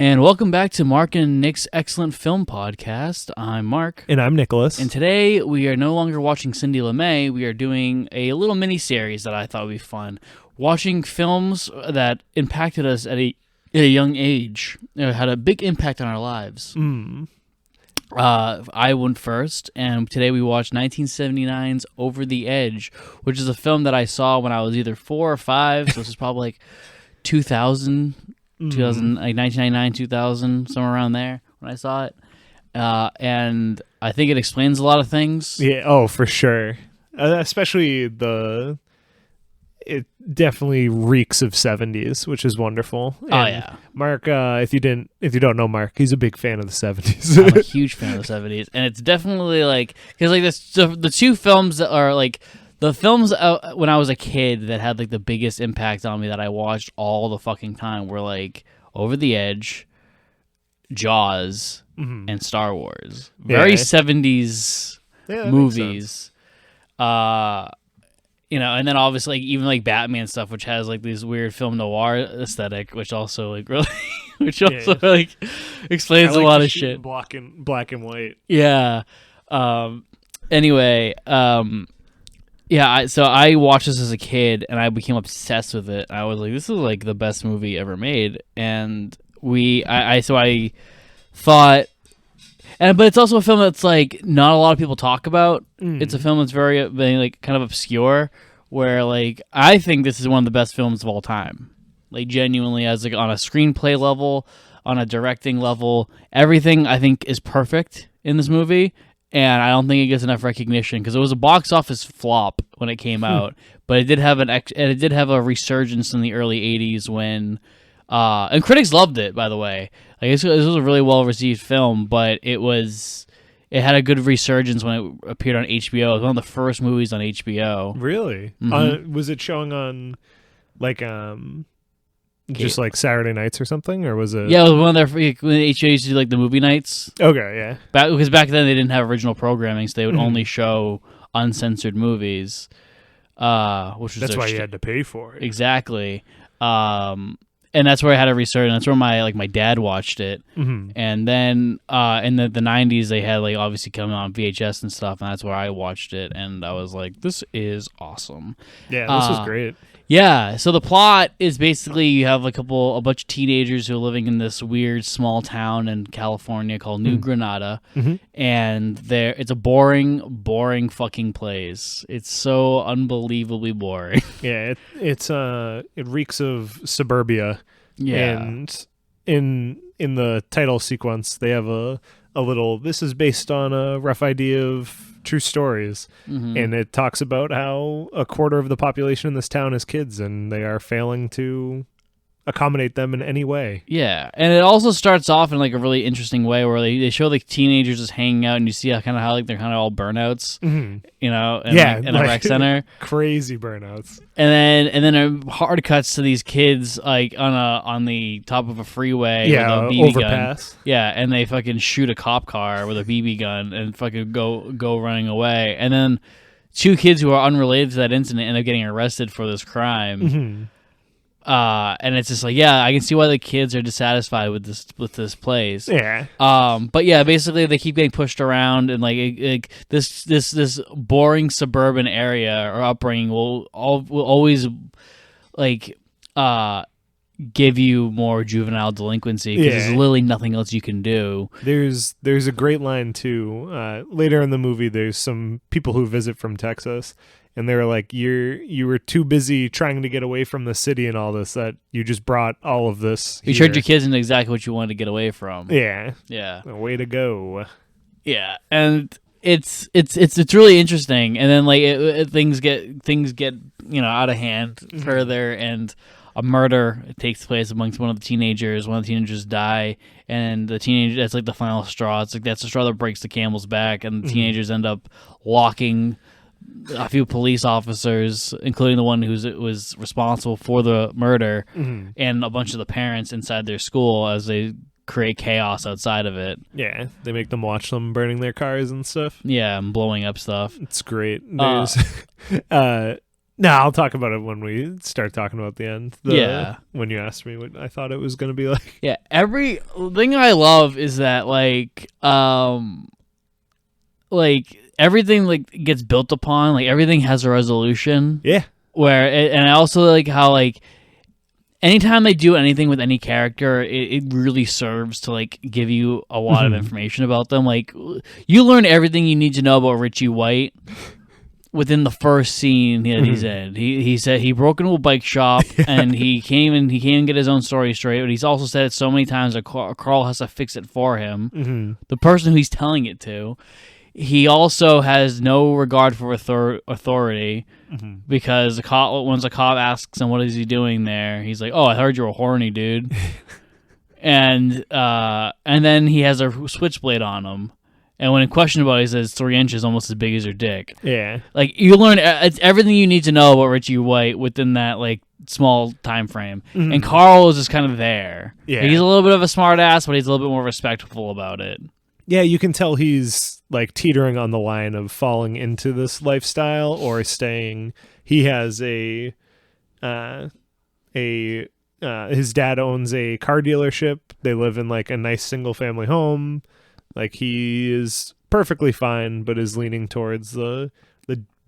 And welcome back to Mark and Nick's Excellent Film Podcast. I'm Mark. And I'm Nicholas. And today we are no longer watching Cindy LeMay. We are doing a little mini-series that I thought would be fun. Watching films that impacted us at a young age. Had a big impact on our lives. I went first, and today we watched 1979's Over the Edge, which is a film that I saw when I was either 4 or 5, so this is probably like 2000, like 1999, 2000, somewhere around there when I saw it. And I think it explains a lot of things. Yeah, oh, for sure. Especially it definitely reeks of 70s, which is wonderful. And oh yeah, Mark, if you don't know Mark, he's a big fan of the 70s. I'm a huge fan of the 70s, and it's definitely like, because like the two films that are like the films when I was a kid that had like the biggest impact on me that I watched all the fucking time were like Over the Edge, Jaws, and Star Wars. Very 70s movies. And then obviously like, even like Batman stuff, which has like this weird film noir aesthetic, which also like really, like explains a lot of shit. Black and white. Yeah. Anyway. So I watched this as a kid, and I became obsessed with it. I was like, this is like the best movie ever made, and I thought. But it's also a film that's like not a lot of people talk about. It's a film that's very like kind of obscure. Where like I think this is one of the best films of all time. Like genuinely, as like on a screenplay level, on a directing level, everything I think is perfect in this movie. And I don't think it gets enough recognition because it was a box office flop when it came out. But it did have a resurgence in the early '80s when. And critics loved it, by the way. Like this was a really well-received film, but it had a good resurgence when it appeared on HBO. It was one of the first movies on HBO. Really? Mm-hmm. Was it showing on, like, just like Saturday nights or something, or was it? Yeah, it was one of their when HBO used to do like the movie nights. Okay, yeah. Because back then they didn't have original programming, so they would only show uncensored movies. Which was that's why you had to pay for it. Exactly. And that's where I had a resurgence. That's where my dad watched it. And then in the 90s, they had like obviously coming on VHS and stuff, and that's where I watched it. And I was like, this is awesome. Yeah, this was great. Yeah, so the plot is basically you have a bunch of teenagers who are living in this weird small town in California called New Granada, and it's a boring fucking place. It's so unbelievably boring. Yeah, it reeks of Suburbia. Yeah, and in the title sequence, they have a little. This is based on a rough idea of true stories, and it talks about how a quarter of the population in this town is kids, and they are failing to accommodate them in any way. Yeah, and it also starts off in like a really interesting way where they show like teenagers just hanging out, and you see how like they're kind of all burnouts, in a rec center, crazy burnouts, and then a hard cuts to these kids like on the top of a freeway, with a BB overpass, gun. Yeah, and they fucking shoot a cop car with a BB gun and fucking go running away, and then two kids who are unrelated to that incident end up getting arrested for this crime. And it's just like, yeah, I can see why the kids are dissatisfied with this place. Yeah. But yeah, basically they keep getting pushed around, and like this boring suburban area or upbringing will always like give you more juvenile delinquency because there's literally nothing else you can do. There's a great line too. Later in the movie, there's some people who visit from Texas. And they were like, you were too busy trying to get away from the city and all this that you just brought all of this You turned your kids into exactly what you wanted to get away from. Yeah. Yeah. Way to go. Yeah. And it's really interesting. And then like things get out of hand further, and a murder takes place amongst one of the teenagers. One of the teenagers die, and the teenager, that's like the final straw. It's like that's the straw that breaks the camel's back, and the teenagers end up locking a few police officers, including the one who was responsible for the murder, and a bunch of the parents inside their school as they create chaos outside of it. Yeah, they make them watch them burning their cars and stuff. Yeah, and blowing up stuff. It's great. No, I'll talk about it when we start talking about the end. Yeah. When you asked me what I thought it was going to be like. Yeah, every thing I love is that everything like gets built upon, like everything has a resolution. Yeah. And I also like how like anytime they do anything with any character, it really serves to like give you a lot of information about them. Like you learn everything you need to know about Richie White within the first scene that he's in. He said he broke into a bike shop and he came and get his own story straight. But he's also said it so many times that Carl has to fix it for him. The person who he's telling it to. He also has no regard for authority because once a cop asks him what is he doing there, he's like, "Oh, I heard you're a horny dude," and then he has a switchblade on him. And when questioned about it, he says 3 inches, almost as big as your dick. Yeah. Like, you learn it's everything you need to know about Richie White within that, like, small time frame. And Carl is just kind of there. Yeah. He's a little bit of a smart ass, but he's a little bit more respectful about it. Yeah, you can tell he's, like, teetering on the line of falling into this lifestyle or staying. He has his dad owns a car dealership. They live in, like, a nice single-family home. Like, he is perfectly fine, but is leaning towards the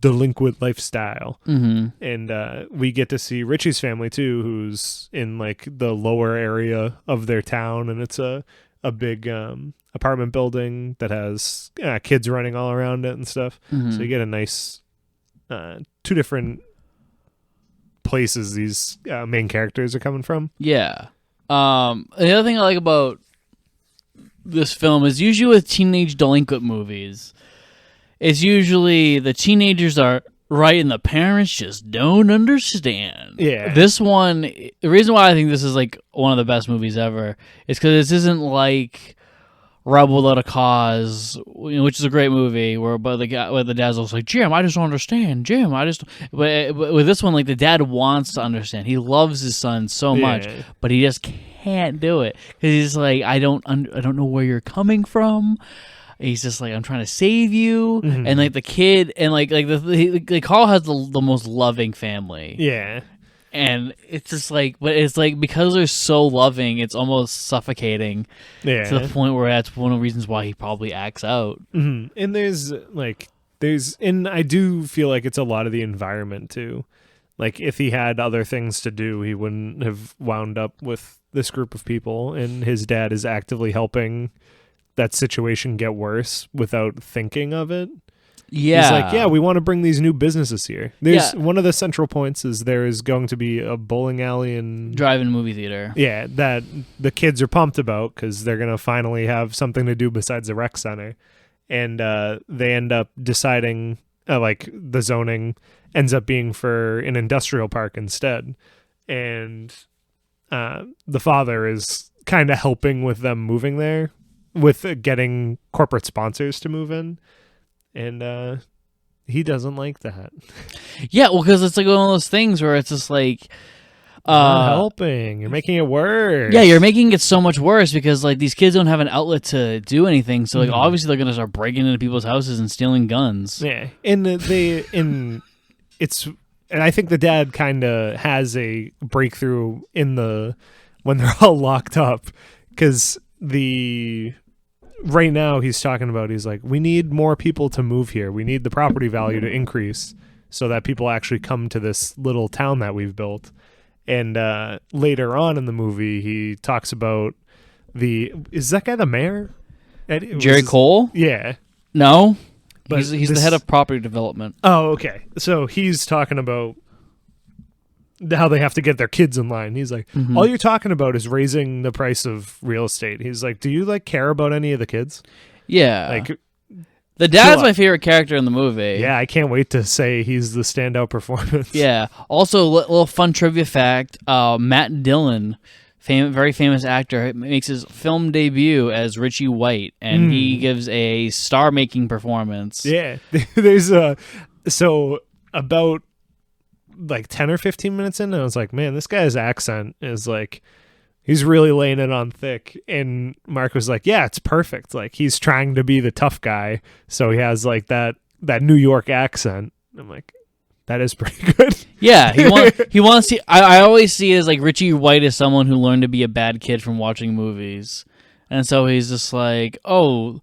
delinquent lifestyle. And we get to see Richie's family, too, who's in, like, the lower area of their town. And it's a big apartment building that has kids running all around it and stuff. So you get a nice 2 different places these main characters are coming from. Yeah. The other thing I like about this film is usually with teenage delinquent movies, it's usually the teenagers are right and the parents just don't understand. Yeah. This one, the reason why I think this is like one of the best movies ever is because this isn't like Rebel Without a Cause, which is a great movie, where the dad's also like, Jim, I just don't understand. Jim, I just. But with this one, like the dad wants to understand. He loves his son so much, but he just can't do it because he's like, I don't know where you're coming from. He's just like, I'm trying to save you, and like the kid, and like Carl has the most loving family. Yeah. And it's just like, but it's like because they're so loving, it's almost suffocating. Yeah. To the point where that's one of the reasons why he probably acts out. And and I do feel like it's a lot of the environment too. Like if he had other things to do, he wouldn't have wound up with this group of people. And his dad is actively helping that situation get worse without thinking of it. Yeah. He's like, yeah, we want to bring these new businesses here. One of the central points is there is going to be a bowling alley and drive-in movie theater. Yeah, that the kids are pumped about because they're going to finally have something to do besides the rec center. And they end up deciding, like, the zoning ends up being for an industrial park instead. And the father is kind of helping with them moving there, with getting corporate sponsors to move in. And he doesn't like that. Yeah, well, because it's like one of those things where it's just like, not helping. You're making it worse. Yeah, you're making it so much worse because like these kids don't have an outlet to do anything. So like obviously they're gonna start breaking into people's houses and stealing guns. Yeah, and and I think the dad kind of has a breakthrough when they're all locked up because right now he's talking about, he's like, we need more people to move here. We need the property value to increase so that people actually come to this little town that we've built. And later on in the movie, he talks about is that guy the mayor? Jerry Cole? Yeah. No. But he's the head of property development. Oh, okay. So he's talking about how they have to get their kids in line. He's like, all you're talking about is raising the price of real estate. He's like, do you like care about any of the kids? Yeah. Like, the dad's my favorite character in the movie. Yeah, I can't wait to say he's the standout performance. Yeah. Also, a little fun trivia fact, Matt Dillon, very famous actor, makes his film debut as Richie White, and he gives a star-making performance. Yeah. There's so about like 10 or 15 minutes in, I was like, man, this guy's accent is like, he's really laying it on thick. And Mark was like, yeah, it's perfect. Like he's trying to be the tough guy, so he has like that New York accent. I'm like, That is pretty good. Yeah, he wants to. I always see it as like Richie White is someone who learned to be a bad kid from watching movies, and so he's just like, oh,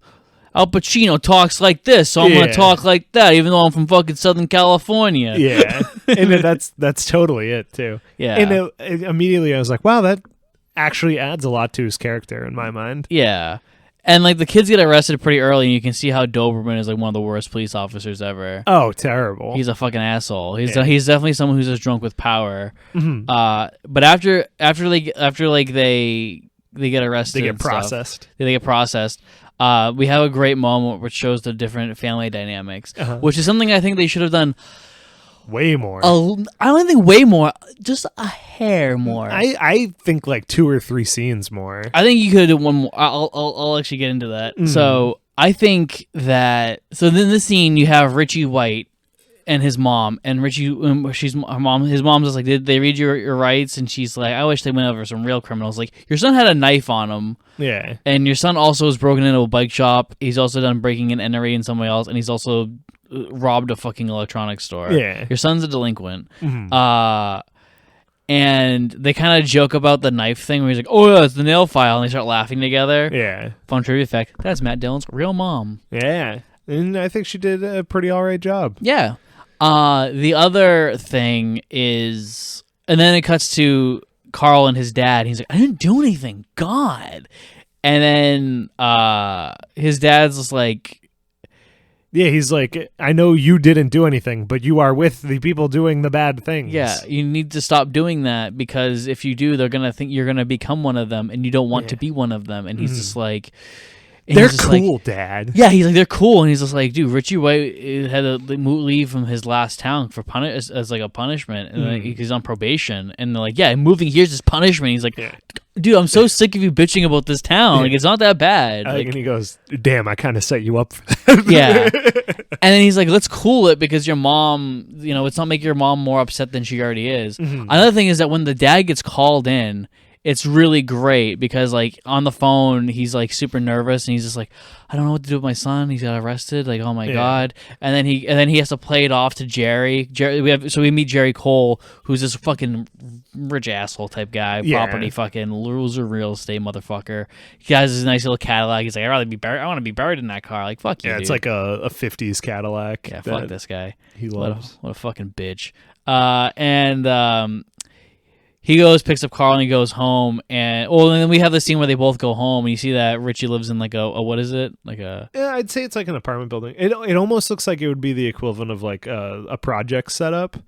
Al Pacino talks like this, so I'm gonna talk like that, even though I'm from fucking Southern California. Yeah, and that's totally it too. Yeah, and immediately I was like, wow, that actually adds a lot to his character in my mind. Yeah. And, like, the kids get arrested pretty early, and you can see how Doberman is, like, one of the worst police officers ever. Oh, terrible. He's a fucking asshole. He's definitely someone who's just drunk with power. Mm-hmm. But after they get arrested, they get processed. They get processed. We have a great moment which shows the different family dynamics, which is something I think they should have done way more. I don't think way more, just a hair more. I think like 2 or 3 scenes more. I think you could do one more. I'll actually get into that. Mm. So I think that then this scene you have Richie White and his mom, and his mom's just like, did they read your rights? And she's like, I wish they went over some real criminals. Like, your son had a knife on him. Yeah. And your son also has broken into a bike shop. He's also done breaking and entering somebody else, and he's also robbed a fucking electronics store. Yeah. Your son's a delinquent. Mm-hmm. And they kind of joke about the knife thing where he's like, oh yeah, it's the nail file, and they start laughing together. Yeah. Fun trivia fact, that's Matt Dillon's real mom. Yeah. And I think she did a pretty alright job. Yeah. The other thing is, and then it cuts to Carl and his dad. He's like, I didn't do anything. God. And then his dad's just like, yeah, he's like, I know you didn't do anything, but you are with the people doing the bad things. Yeah, you need to stop doing that, because if you do, they're going to think you're going to become one of them, and you don't want to be one of them. And he's just like... They're cool, Dad. Yeah, he's like, they're cool. And he's just like, dude, Richie White had to leave from his last town for as like a punishment. And like, he's on probation. And they're like, yeah, moving here's his punishment. He's like, dude, I'm so sick of you bitching about this town. Like, it's not that bad. And he goes, damn, I kind of set you up for that. Yeah. And then he's like, let's cool it, because your mom, it's not make your mom more upset than she already is. Mm-hmm. Another thing is that when the dad gets called in, it's really great, because like on the phone he's like super nervous, and he's just like, I don't know what to do with my son. He's got arrested. Like, oh my god. And then he has to play it off to Jerry. We meet Jerry Cole, who's this fucking rich asshole type guy, property fucking loser, real estate motherfucker. He has this nice little Cadillac. He's like, I want to be buried in that car. Like, fuck you. Yeah, it's dude. like a 50s Cadillac. Yeah, fuck this guy. He loves. What a fucking bitch. He goes, picks up Carl, and he goes home. And then we have the scene where they both go home, and you see that Richie lives in like a what is it? Like a... Yeah, I'd say it's like an apartment building. It almost looks like it would be the equivalent of like a project setup,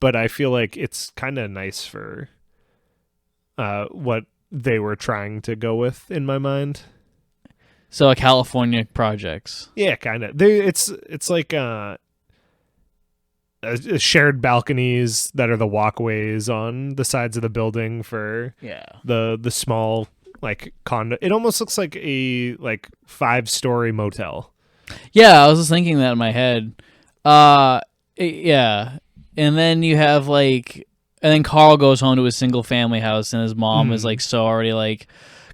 but I feel like it's kind of nice for what they were trying to go with in my mind. So, California projects. Yeah, kind of. It's like shared balconies that are the walkways on the sides of the building for the small like condo. It almost looks like a 5-story motel. Yeah, I was just thinking that in my head. Yeah, and then you have and then Carl goes home to his single family house, and his mom is like so already like,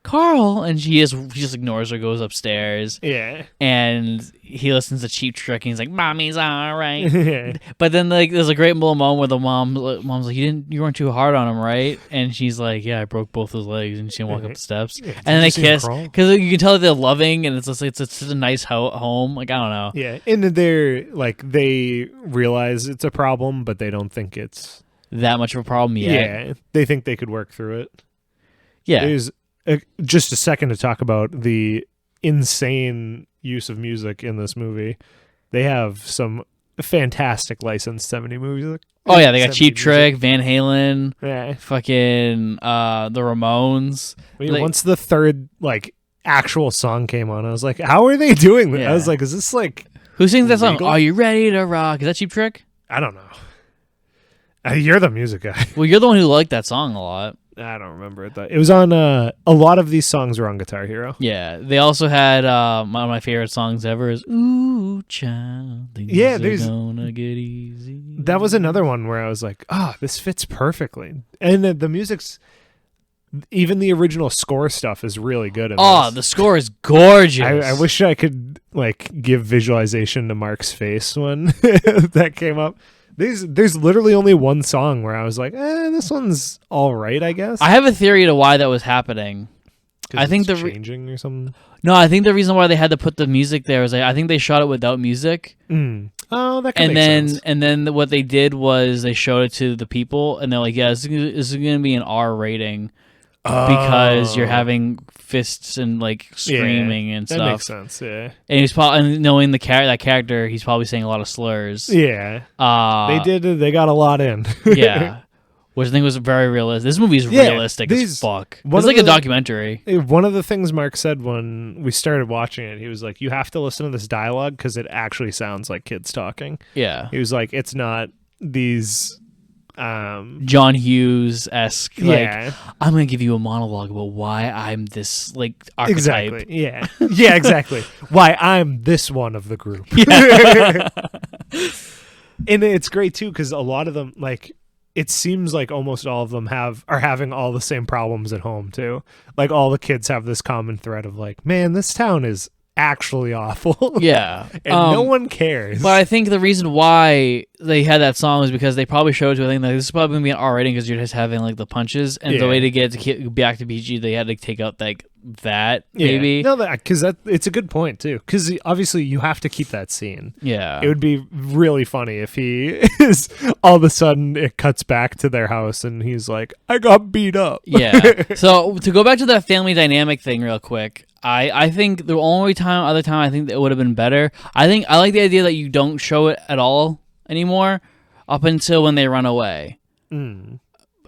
Carl, and she just ignores her, goes upstairs. Yeah. And he listens to Cheap Trick, and he's like, Mommy's all right. But then there's a great little moment where the mom's like, you weren't too hard on him, right? And she's like, yeah, I broke both his legs, and she walk up the steps. Yeah, and then they kiss, because you can tell that they're loving, and it's such a nice home. Like, I don't know. Yeah. And they're like, they realize it's a problem, but they don't think it's that much of a problem yet. Yeah. They think they could work through it. Yeah. There's just a second to talk about the insane use of music in this movie. They have some fantastic licensed 70 music. Oh yeah, they got Cheap Trick, Van Halen, yeah, fucking the Ramones. Once the third actual song came on, I was like, how are they doing that? Yeah. I was like, is this like who sings that song? Are you ready to rock? Is that Cheap Trick? I don't know. You're the music guy. Well, you're the one who liked that song a lot. I don't remember it. It was on a lot of these songs were on Guitar Hero. Yeah, they also had one of my favorite songs ever is "Ooh Child." Things are gonna get easy. That was another one where I was like, this fits perfectly, and the music's even the original score stuff is really good. The score is gorgeous. I wish I could give visualization to Mark's face when that came up. There's literally only one song where I was like, this one's all right, I guess. I have a theory to why that was happening. I think it's changing or something. No, I think the reason why they had to put the music there was I think they shot it without music. Oh, that can make sense. And then what they did was they showed it to the people, and they're like, "Yeah, this is going to be an R rating because you're having fists and like screaming and stuff." That makes sense. Yeah. And he's probably knowing that character, he's probably saying a lot of slurs. Yeah. They got a lot in. Yeah. Which I think was very realistic. This movie is realistic as fuck. It's like a documentary. One of the things Mark said when we started watching it, he was like, you have to listen to this dialogue because it actually sounds like kids talking. Yeah. He was like, it's not these... John Hughes-esque. Like, I'm going to give you a monologue about why I'm this like archetype. Exactly. Yeah. Yeah, exactly. Why I'm this one of the group. Yeah. And it's great, too, because a lot of them, like... It seems like almost all of them are having all the same problems at home too. Like all the kids have this common thread of like, man, this town is actually awful. Yeah. And no one cares. But I think the reason why they had that song is because they probably showed it to, I think, like, this is probably going to be an R rating because you're just having like the punches. And the way to get back to PG, they had to take out like that maybe. No, because it's a good point too. Because obviously you have to keep that scene. Yeah. It would be really funny if he is all of a sudden it cuts back to their house and he's like, I got beat up. Yeah. So to go back to that family dynamic thing real quick, I think the only other time I think that it would have been better. I like the idea that you don't show it at all anymore up until when they run away.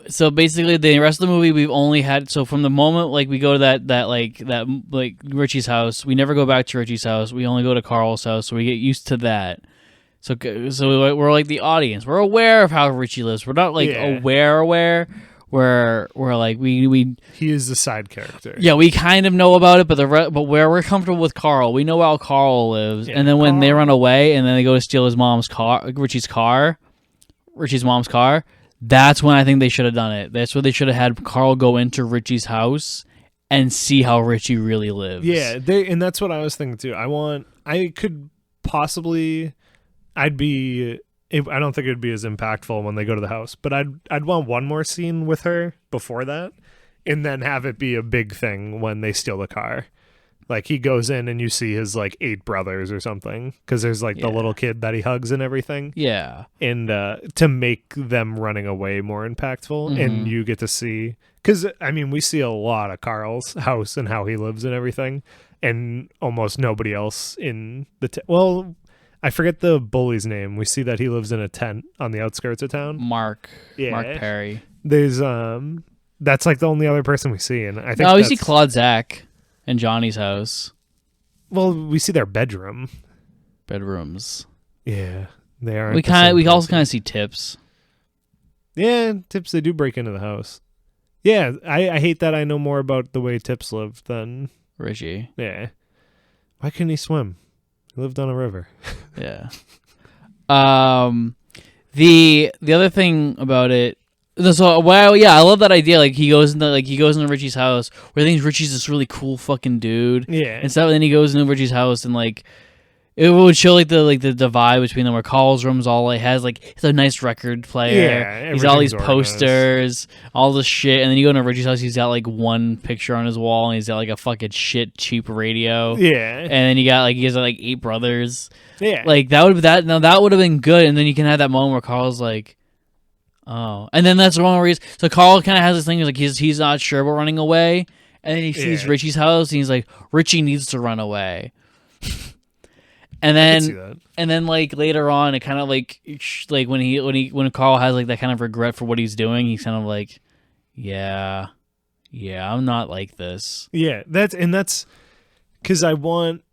So basically, the rest of the movie we've only had. So from the moment like we go to that Richie's house, we never go back to Richie's house. We only go to Carl's house, so we get used to that. So we're like the audience. We're aware of how Richie lives. We're not like aware. We're like we. He is the side character. Yeah, we kind of know about it, but where we're comfortable with Carl, we know how Carl lives. And then when they run away, and then they go to steal his mom's car, Richie's mom's car. That's when I think they should have done it. That's where they should have had Carl go into Richie's house and see how Richie really lives. Yeah, and that's what I was thinking too. I don't think it'd be as impactful when they go to the house, but I'd want one more scene with her before that, and then have it be a big thing when they steal the car. Like he goes in and you see his like 8 brothers or something, because there's like the little kid that he hugs and everything. Yeah. And to make them running away more impactful, and you get to see, because I mean we see a lot of Carl's house and how he lives and everything, and almost nobody else in the I forget the bully's name. We see that he lives in a tent on the outskirts of town. Mark Perry. There's that's like the only other person we see, and I think we see Claude Zach in Johnny's house. Well, we see their bedrooms. Yeah, they are. We also kind of see Tips. Yeah, Tips. They do break into the house. Yeah, I hate that I know more about the way Tips lived than Richie. Yeah. Why couldn't he swim? He lived on a river. Yeah. The other thing about it. So I love that idea. Like he goes into Richie's house where he thinks Richie's this really cool fucking dude. Yeah. And stuff. And then he goes into Richie's house and like it would show like the divide between them, where Carl's room's all like has like it's a nice record player. Yeah. He's all these posters, all this shit. And then you go into Richie's house, he's got like one picture on his wall, and he's got like a fucking shit cheap radio. Yeah. And then he has like 8 brothers. Yeah. Like that would have been good. And then you can have that moment where Carl's like, oh, and then that's the one where so Carl kind of has this thing like he's not sure about running away, and then he sees Richie's house and he's like, Richie needs to run away. And then like later on, it kind of like when Carl has like that kind of regret for what he's doing, he's kind of like, yeah, I'm not like this. Yeah, that's because I want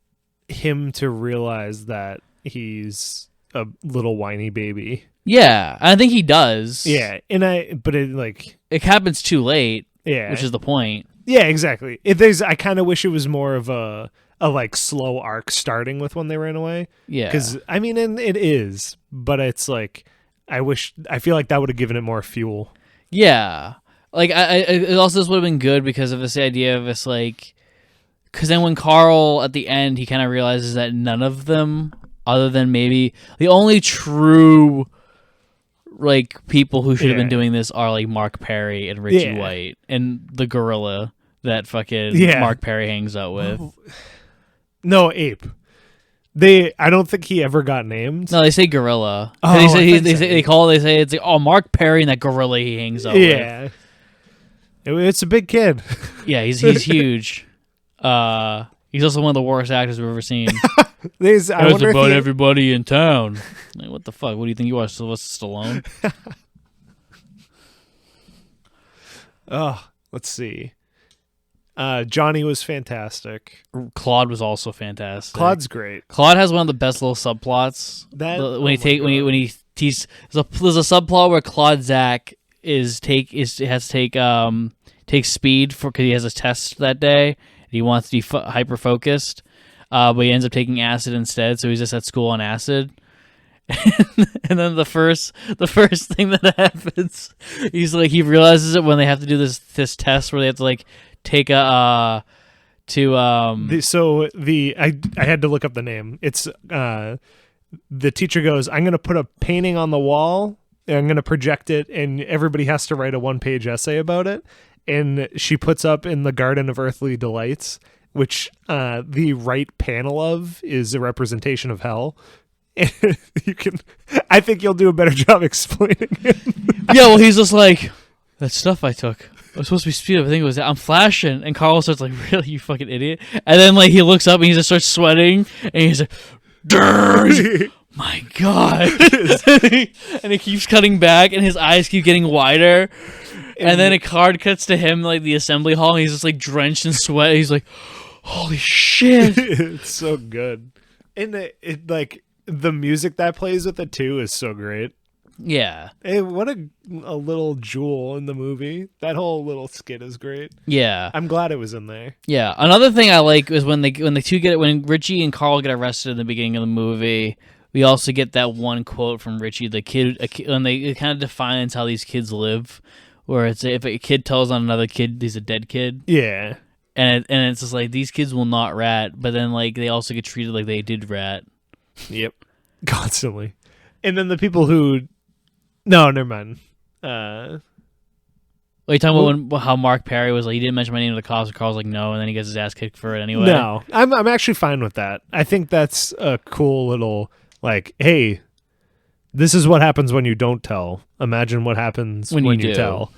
him to realize that he's a little whiny baby. Yeah, I think he does. Yeah, but it happens too late. Yeah, which is the point. Yeah, exactly. I kind of wish it was more of a like slow arc starting with when they ran away. Yeah, because I mean, and it is, but it's like I feel like that would have given it more fuel. Yeah, like it also would have been good because of this idea of this like, because then when Carl at the end he kind of realizes that none of them, other than maybe the only true like people who should have been Yeah. doing this are like Mark Perry and Richie Yeah. White and the gorilla that fucking Yeah. Mark Perry hangs out with. No, Ape. I don't think he ever got named. No, they say gorilla. Oh, they I say, thought they so. say they call it, they say it's like, oh, Mark Perry and that gorilla he hangs out with. Yeah. It's a big kid. Yeah, he's huge. He's also one of the worst actors we've ever seen. I It's wonder if about he- everybody in town. Like, what the fuck? What do you think you are, Sylvester Stallone? Oh, let's see. Johnny was fantastic. Claude was also fantastic. Claude's great. Claude has one of the best little subplots. When he there's a subplot where Claude Zach has to take speed because he has a test that day. And he wants to be hyper focused, but he ends up taking acid instead. So he's just at school on acid. And then the first thing that happens, he's like, he realizes it when they have to do this test where they have to like take I had to look up the name. It's the teacher goes, I'm going to put a painting on the wall and I'm going to project it and everybody has to write a 1-page essay about it. And she puts up in the Garden of Earthly Delights, which the right panel of is a representation of hell. And I think you'll do a better job explaining it. Yeah, well, he's just like, that stuff I took. I was supposed to be speed up. I think it was I'm flashing. And Carl starts like, really, you fucking idiot. And then like he looks up and he just starts sweating. And he's like, Durr! My God. And it keeps cutting back and his eyes keep getting wider. And then a card cuts to him like the assembly hall. And he's just like drenched in sweat. He's like, holy shit. It's so good. And it like the music that plays with it too is so great. Yeah. Hey, what a little jewel in the movie. That whole little skit is great. Yeah. I'm glad it was in there. Yeah. Another thing I like is when when Richie and Carl get arrested in the beginning of the movie, we also get that one quote from Richie, the kid, and it kind of defines how these kids live, where it's if a kid tells on another kid he's a dead kid. Yeah. And it's just like these kids will not rat, but then like they also get treated like they did rat. Yep. Constantly. And then the people who no, never mind. Are you talking about how Mark Perry was like, he didn't mention my name to the cops, and Carl's like, no, and then he gets his ass kicked for it anyway? No, I'm actually fine with that. I think that's a cool little, like, hey, this is what happens when you don't tell. Imagine what happens when you tell.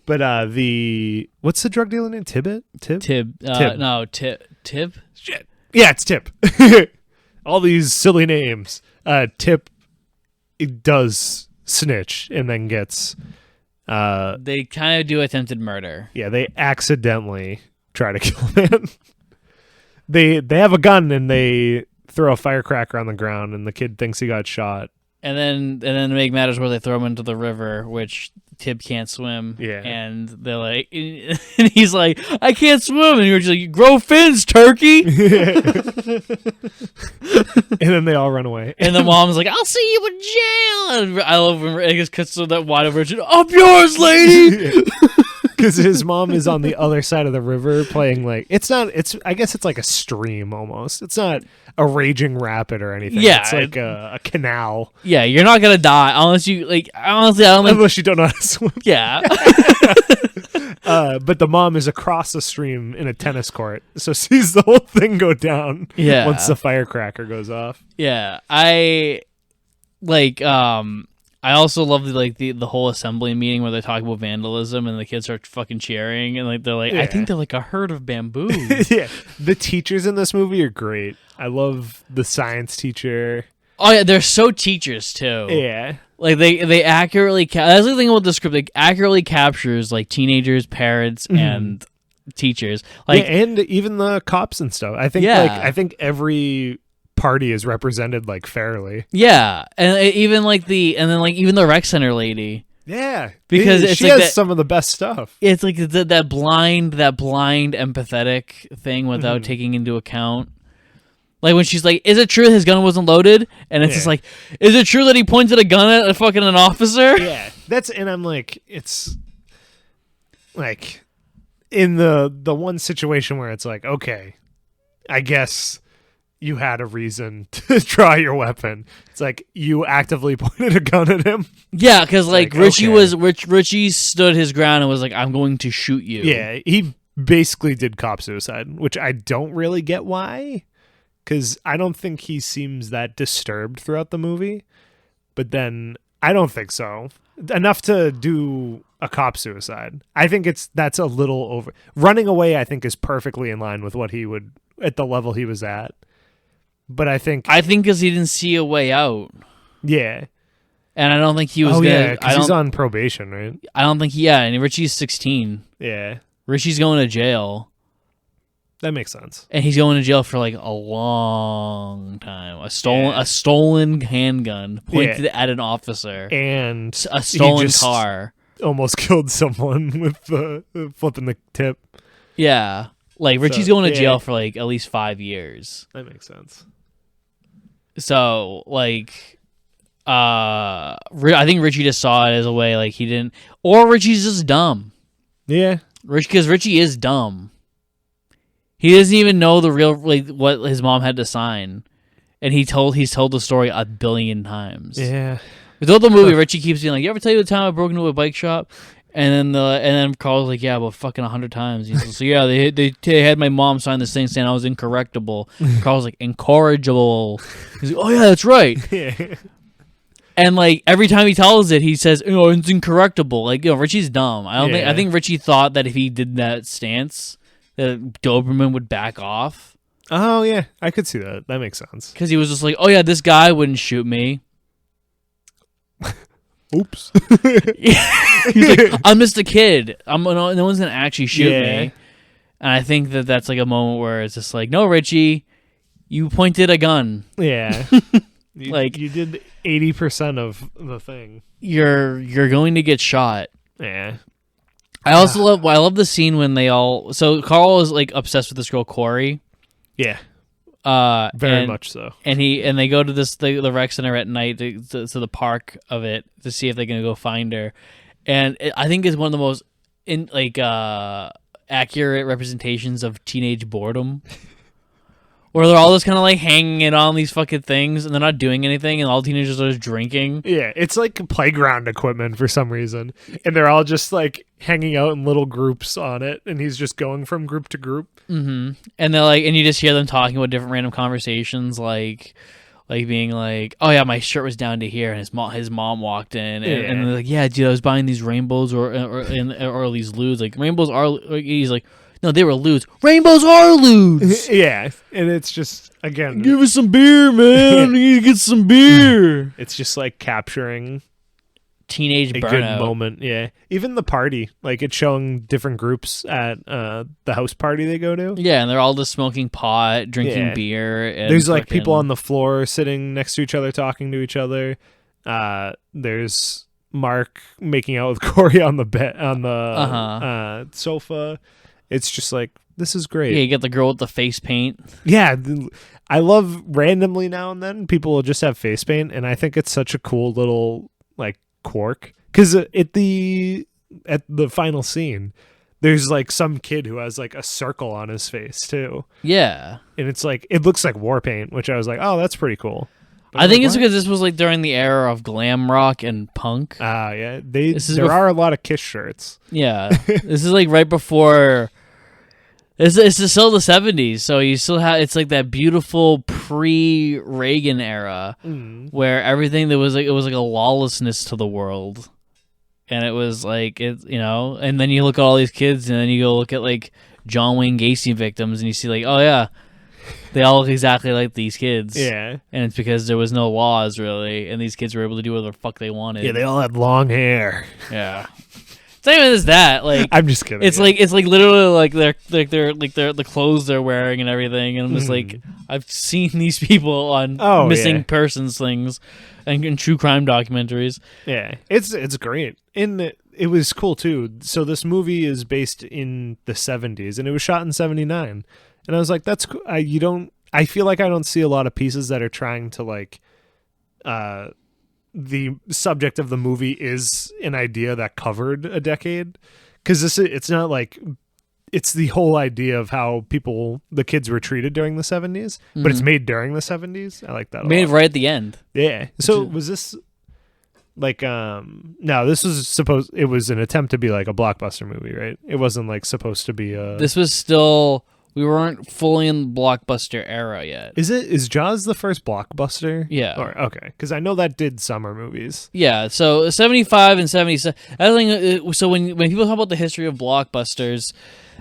But what's the drug dealer name? Tib. No, Tib? Shit. Yeah, it's Tip. All these silly names. Tip does snitch and then gets they kind of do attempted murder. Yeah, they accidentally try to kill a man. They have a gun and they throw a firecracker on the ground and the kid thinks he got shot. And then to make matters worse, they throw him into the river, which Tib can't swim. Yeah. And they're like, and he's like, I can't swim. And you're just like, grow fins, turkey. And then they all run away. And the mom's like, I'll see you in jail. And I love when it just cuts to that wide version. Up yours, lady. Because his mom is on the other side of the river playing like I guess it's like a stream almost. It's not a raging rapid or anything. Yeah, it's like a canal. Yeah, you're not gonna die unless you like. Honestly, I don't think. Unless you don't know how to swim. Yeah. But the mom is across the stream in a tennis court, so sees the whole thing go down. Yeah. Once the firecracker goes off. Yeah, I also love the whole assembly meeting where they talk about vandalism and the kids start fucking cheering and like they're like, I think they're like a herd of bamboo. Yeah, the teachers in this movie are great. I love the science teacher. Oh yeah, they're so teachers too. Yeah, like they accurately. That's the thing about the script. It accurately captures like teenagers, parents, and teachers. Like and even the cops and stuff. I think I think every party is represented like fairly. Yeah, and even even the rec center lady. Yeah, because she has some of the best stuff. It's like that blind empathetic thing without taking into account. Like when she's like, "Is it true his gun wasn't loaded?" And it's just like, "Is it true that he pointed a gun at an officer?" Yeah, and I'm like, it's like in the one situation where it's like, okay, I guess you had a reason to draw your weapon. It's like you actively pointed a gun at him. Yeah, because like Richie okay. Richie stood his ground and was like, "I'm going to shoot you." Yeah, he basically did cop suicide, which I don't really get why, because I don't think he seems that disturbed throughout the movie. But then I don't think so. Enough to do a cop suicide. I think that's a little over. Running away, I think, is perfectly in line with what he would at the level he was at. But I think because he didn't see a way out. Yeah. And I don't think he was Oh, gonna. yeah, because he's on probation, right? I don't think. Yeah, and Richie's 16. Yeah. Richie's going to jail. That makes sense. And he's going to jail for like a long time. A stolen handgun pointed at an officer. And a stolen car. Almost killed someone with flipping the tip. Yeah. Like Richie's going to jail for like at least 5 years. That makes sense. So like I think Richie just saw it as a way like he didn't, or Richie's just dumb. Yeah. Because Richie is dumb. He doesn't even know the real like what his mom had to sign, and he's told the story 1 billion times. Yeah. Throughout the movie, Richie keeps being like, "You ever tell you the time I broke into a bike shop?" And then Carl's like, "Yeah, but fucking 100 times." He's like, "So yeah, they had my mom sign this thing saying I was incorrectable." Carl's like, "Incorrigible." He's like, "Oh yeah, that's right." Yeah. And like every time he tells it, he says, "It's incorrectable." Like, Richie's dumb. I think Richie thought that if he did that stance, that Doberman would back off. Oh yeah, I could see that. That makes sense. Because he was just like, "Oh yeah, this guy wouldn't shoot me." Oops. He's like, "I'm just a kid. No one's gonna actually shoot me." And I think that's like a moment where it's just like, "No, Richie, you pointed a gun." Yeah. Like you did 80% of the thing. You're going to get shot. Yeah. I also love the scene when they all. So Carl is like obsessed with this girl Corey. Yeah. Very much so. And they go to the rec center at night to the park of it to see if they're gonna go find her, and I think it's one of the most accurate representations of teenage boredom, where they're all just kind of like hanging it on these fucking things and they're not doing anything, and all teenagers are just drinking. Yeah, it's like playground equipment for some reason, and they're all just like hanging out in little groups on it, and he's just going from group to group. Mm-hmm. And they're like, and you just hear them talking about different random conversations, like being like, "Oh yeah, my shirt was down to here," and his mom walked in, and they're like, "Yeah, dude, I was buying these rainbows or these ludes. Like rainbows are." He's like, "No, they were ludes. Rainbows are ludes." Yeah, and it's just again, give us some beer, man. You need to get some beer. It's just like capturing teenage a burnout. good moment. Yeah, even the party, like it's showing different groups at the house party they go to. Yeah, and they're all just smoking pot, drinking beer. And there's like people on the floor sitting next to each other, talking to each other. There's Mark making out with Corey on the bed on the sofa. It's just like, this is great. Yeah, you get the girl with the face paint. Yeah, I love randomly now and then people will just have face paint, and I think it's such a cool little like quirk, because at the final scene there's like some kid who has like a circle on his face too. Yeah, and it's like, it looks like war paint, which I was like, oh, that's pretty cool. But I think it's because this was like during the era of glam rock and punk. Yeah, there are a lot of Kiss shirts. Yeah, this is like right before. It's still the 70s, so you still have, it's like that beautiful pre-Reagan era where everything it was like a lawlessness to the world, and it was like and then you look at all these kids, and then you go look at like John Wayne Gacy victims, and you see like, oh yeah, they all look exactly like these kids. Yeah, and it's because there was no laws really, and these kids were able to do whatever the fuck they wanted. Yeah, they all had long hair. Yeah. It's not even as that. Like, I'm just kidding. It's like literally like the clothes they're wearing and everything, and I'm just like, I've seen these people on missing persons things and true crime documentaries. Yeah, it's great, and it was cool too. So this movie is based in the 70s, and it was shot in 79, and I was like, that's cool. I feel like I don't see a lot of pieces that are trying to like the subject of the movie is an idea that covered a decade, because it's not like it's the whole idea of how the kids were treated during the 70s, but it's made during the 70s. I like that a Made lot. right at the end. Yeah. So was this like no, this was it was an attempt to be like a blockbuster movie, right? It wasn't like supposed to be a This was still, we weren't fully in the blockbuster era yet. Is Jaws the first blockbuster? Yeah. Or okay, cuz I know that did summer movies. Yeah, so 75 and 77. I think so. When people talk about the history of blockbusters,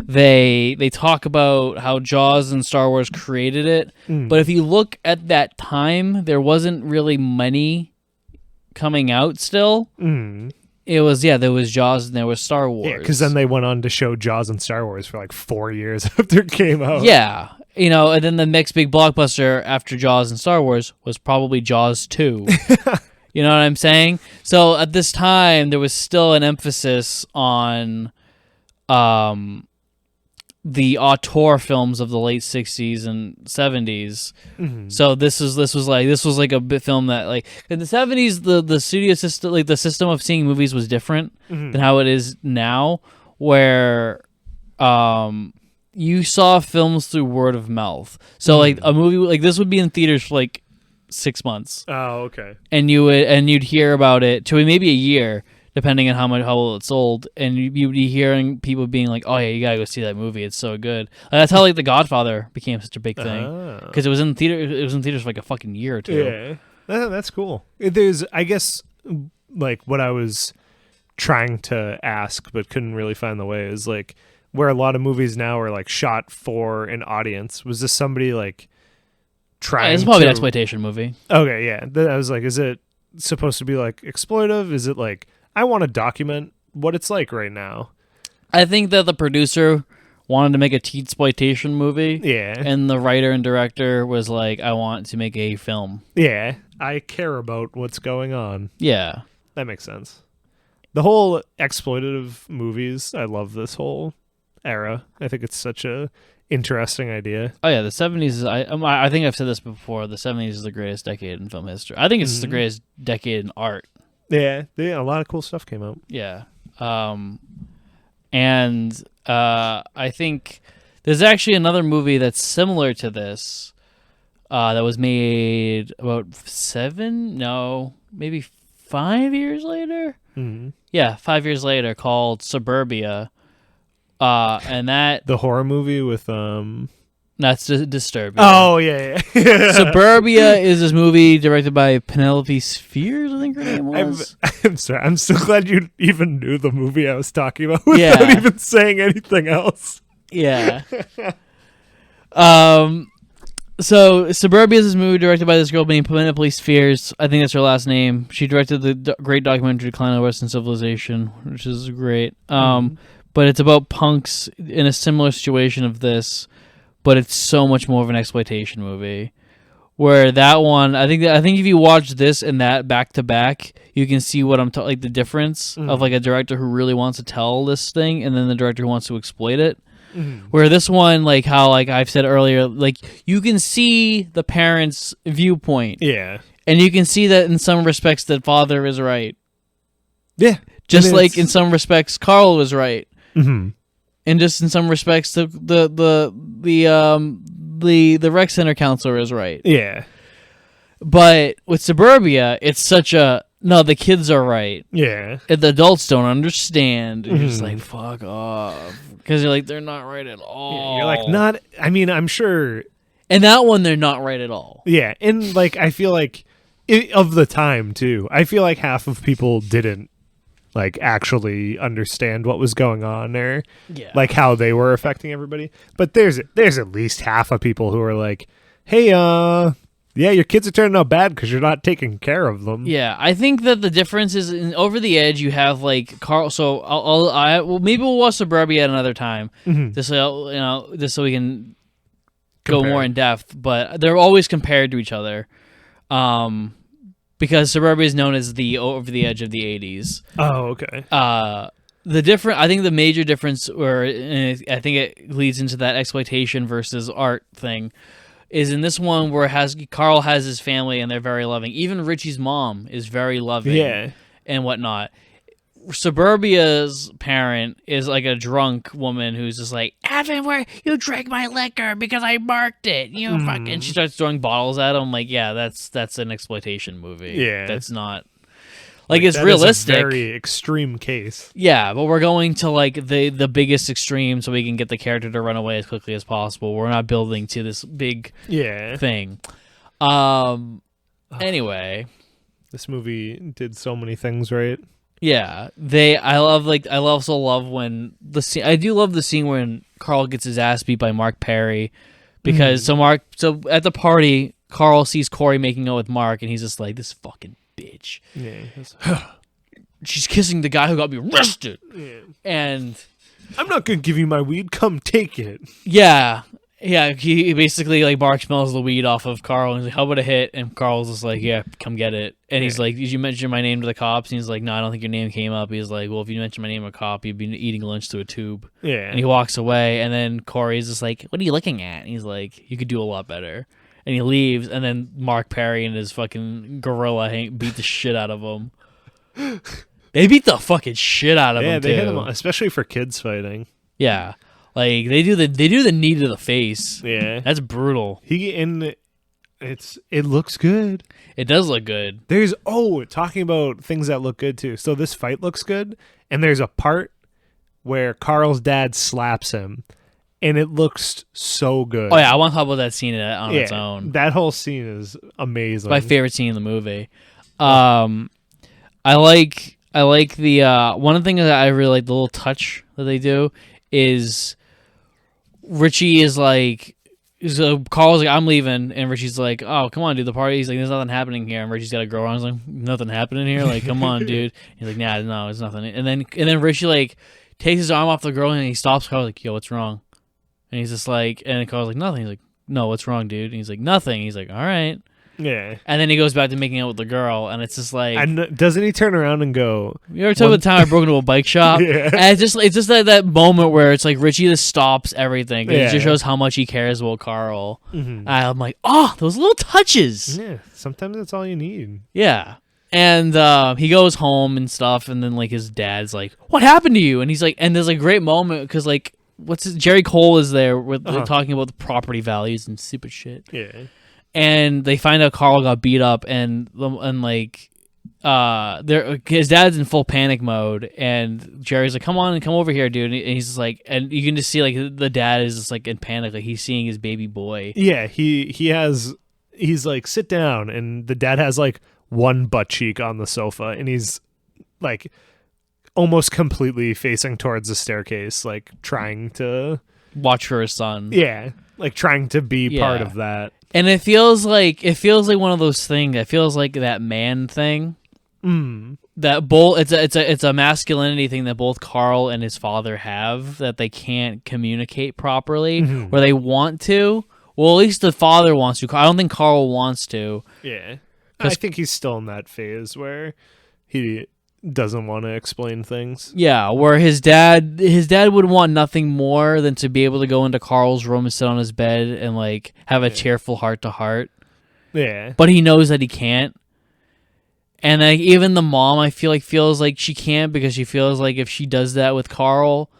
they talk about how Jaws and Star Wars created it. But if you look at that time, there wasn't really many coming out still. It was, there was Jaws and there was Star Wars. Yeah, because then they went on to show Jaws and Star Wars for like 4 years after it came out. Yeah, and then the next big blockbuster after Jaws and Star Wars was probably Jaws 2. You know what I'm saying? So at this time, there was still an emphasis on the auteur films of the late 60s and 70s. So this was like a bit film that, like, in the 70s, the studio system, like the system of seeing movies was different than how it is now, where you saw films through word of mouth. So like a movie like this would be in theaters for like 6 months. Oh, okay. And you'd hear about it to maybe a year, depending on how well it sold, and you'd be hearing people being like, "Oh yeah, you gotta go see that movie. It's so good." That's how like The Godfather became such a big thing, because it was in theater. It was in theaters for like a fucking year or two. Yeah, that's cool. There's, I guess, like what I was trying to ask but couldn't really find the way is like where a lot of movies now are like shot for an audience. Was this somebody like trying? It's probably an exploitation movie. Okay, yeah. I was like, is it supposed to be like exploitive? Is it like, I want to document what it's like right now? I think that the producer wanted to make a teen-exploitation movie. Yeah. And the writer and director was like, I want to make a film. Yeah. I care about what's going on. Yeah. That makes sense. The whole exploitative movies, I love this whole era. I think it's such a interesting idea. Oh yeah, the 70s is, I think I've said this before, the 70s is the greatest decade in film history. I think it's the greatest decade in art. Yeah, a lot of cool stuff came out. Yeah. I think there's actually another movie that's similar to this that was made about 5 years later. Yeah, 5 years later, called Suburbia. And that the horror movie with that's Disturbia. Oh yeah. Suburbia is this movie directed by Penelope Spheres, I think her name was. I'm sorry. I'm so glad you even knew the movie I was talking about without even saying anything else. Yeah. So Suburbia is this movie directed by this girl named Penelope Spheres. I think that's her last name. She directed the great documentary Decline of Western Civilization, which is great. But it's about punks in a similar situation of this, but it's so much more of an exploitation movie. Where that one, I think if you watch this and that back to back, you can see what I'm like the difference of like a director who really wants to tell this thing, and then the director who wants to exploit it. Where this one, like how like I've said earlier, like you can see the parents' viewpoint. Yeah. And you can see that in some respects that father is right. Yeah. Just like in some respects Carl was right. Mm-hmm. And just in some respects the rec center counselor is right. Yeah. But with Suburbia, it's such a no, the kids are right. Yeah. And the adults don't understand. You're just like, fuck off. Because you're like, they're not right at all. Yeah, you're like, not, I mean, I'm sure. And that one, they're not right at all. Yeah. And like, I feel like, of the time too, I feel like half of people didn't like actually understand what was going on or like how they were affecting everybody. But there's at least half of people who are like, hey, yeah, your kids are turning out bad because you're not taking care of them. Yeah, I think that the difference is in Over the Edge. You have like Carl. So maybe we'll watch Suburbia at another time, just so we can go more in depth. But they're always compared to each other, because Suburbia is known as the Over the Edge of the '80s. Oh, okay. I think the major difference, or I think it leads into that exploitation versus art thing, is in this one where Carl has his family and they're very loving. Even Richie's mom is very loving and whatnot. Suburbia's parent is like a drunk woman who's just like, Evan, where you drank my liquor because I marked it. You fucking. She starts throwing bottles at him. Like, yeah, that's an exploitation movie. Yeah, that's not like it's realistic. Is a very extreme case. Yeah, but we're going to like the biggest extreme so we can get the character to run away as quickly as possible. We're not building to this big thing. Anyway, this movie did so many things right. Yeah, I also love when the scene. I do love the scene when Carl gets his ass beat by Mark Perry, because so at the party, Carl sees Corey making out with Mark, and he's just like, this fucking bitch. Yeah, she's kissing the guy who got me arrested. Yeah. And I'm not gonna give you my weed. Come take it. Yeah. Yeah, he basically, like, Mark smells the weed off of Carl, and he's like, how about a hit? And Carl's just like, yeah, come get it. And he's like, did you mention my name to the cops? And he's like, no, I don't think your name came up. He's like, well, if you mention my name to a cop, you'd be eating lunch through a tube. Yeah. And he walks away, and then Corey's just like, what are you looking at? And he's like, you could do a lot better. And he leaves, and then Mark Perry and his fucking gorilla beat the shit out of him. They beat the fucking shit out of him, Yeah, they hit him, too. especially for kids fighting. Yeah. Like, they do the knee to the face. Yeah. That's brutal. It looks good. It does look good. There's talking about things that look good too. So this fight looks good, and there's a part where Carl's dad slaps him, and it looks so good. Oh yeah, I want to talk about that scene on its own. That whole scene is amazing. It's my favorite scene in the movie. I like the one of the things that I really like, the little touch that they do is Richie is like, so Carl's like, I'm leaving, and Richie's like, oh, come on, dude, the party. He's like, there's nothing happening here, and Richie's got a girl on. He's like, nothing happening here? Like, come on, dude. He's like, nah, no, it's nothing. And then Richie like takes his arm off the girl, and he stops Carl, like, yo, what's wrong? And he's just like, and Carl's like, nothing. He's like, no, what's wrong, dude? And he's like, nothing. He's like, all right. Yeah. And then he goes back to making out with the girl, and it's just like... And doesn't he turn around and go... You ever talk about the time I broke into a bike shop? Yeah. And it's just that moment where it's like Richie just stops everything. It just shows how much he cares about Carl. Mm-hmm. I'm like, oh, those little touches. Yeah, sometimes that's all you need. Yeah. And he goes home and stuff, and then like his dad's like, what happened to you? And he's like, and there's a great moment because like, Jerry Cole is there with talking about the property values and stupid shit. Yeah. And they find out Carl got beat up, and like, his dad's in full panic mode, and Jerry's like, come over here, dude. And he's just like, and you can just see like the dad is just like in panic, like he's seeing his baby boy. Yeah, he's like, sit down, and the dad has like one butt cheek on the sofa, and he's like almost completely facing towards the staircase, like trying to watch for his son. Yeah, like trying to be part of that. And it feels like one of those things. It feels like that man thing. That it's a masculinity thing that both Carl and his father have, that they can't communicate properly, where they want to. Well, at least the father wants to. I don't think Carl wants to. Yeah, I think he's still in that phase where he doesn't want to explain things. Yeah, where his dad would want nothing more than to be able to go into Carl's room and sit on his bed and like have a cheerful heart to heart. Yeah. But he knows that he can't. And like even the mom, I feel like, feels like she can't, because she feels like if she does that with Carl,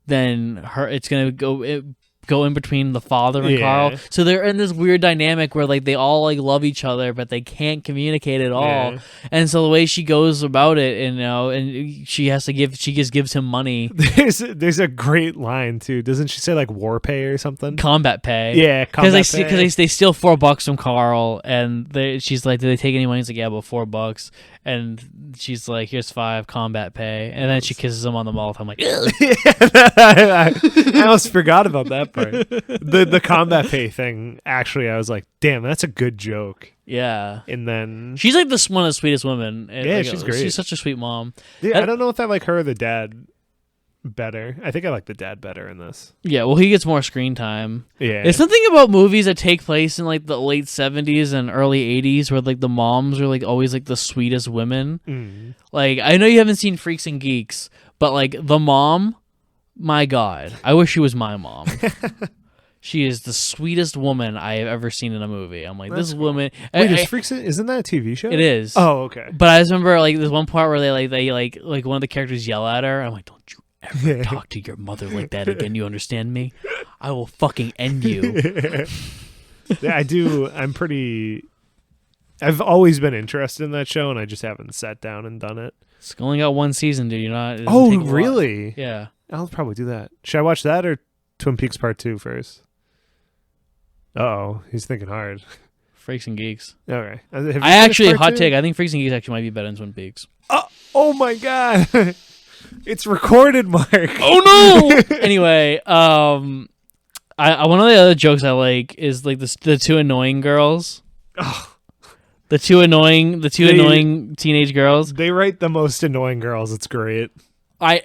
then it's going to go in between the father and Carl. So they're in this weird dynamic where like they all like love each other, but they can't communicate at all. Yeah. And so the way she goes about it, and she just gives him money. There's a great line too. Doesn't she say like war pay or something? Combat pay. Yeah, because they steal $4 from Carl, and she's like, "Did they take any money?" He's like, "Yeah, about $4." And she's like, "Here's $5 combat pay," and then she kisses him on the mouth. I'm like, I almost forgot about that part. The combat pay thing. Actually, I was like, "Damn, that's a good joke." Yeah. And then she's like one of the sweetest women. Yeah, she's great. She's such a sweet mom. Yeah, I don't know if I like her or the dad better. I think I like the dad better in this. Yeah, well, he gets more screen time. Yeah. There's something about movies that take place in like the late 70s and early 80s where like the moms are like always like the sweetest women. Like, I know you haven't seen Freaks and Geeks, but like the mom, my God, I wish she was my mom. She is the sweetest woman I have ever seen in a movie. I'm like, That's this cool. woman. Wait, isn't that a TV show? It is. Oh, okay. But I just remember like there's one part where they one of the characters yell at her. I'm like, don't you ever talk to your mother like that again. You understand me? I will fucking end you. Yeah, I do. I've always been interested in that show, and I just haven't sat down and done it. It's only got one season, dude. You're not. Oh, really? Yeah. I'll probably do that. Should I watch that or Twin Peaks Part 2 first? Uh-oh, he's thinking hard. Freaks and Geeks. Okay. I actually, hot take, I think Freaks and Geeks actually might be better than Twin Peaks. Oh my god. It's recorded, Mark. Oh no! Anyway, one of the other jokes I like is like the two annoying girls. Oh. The two annoying teenage girls. They write the most annoying girls. It's great. I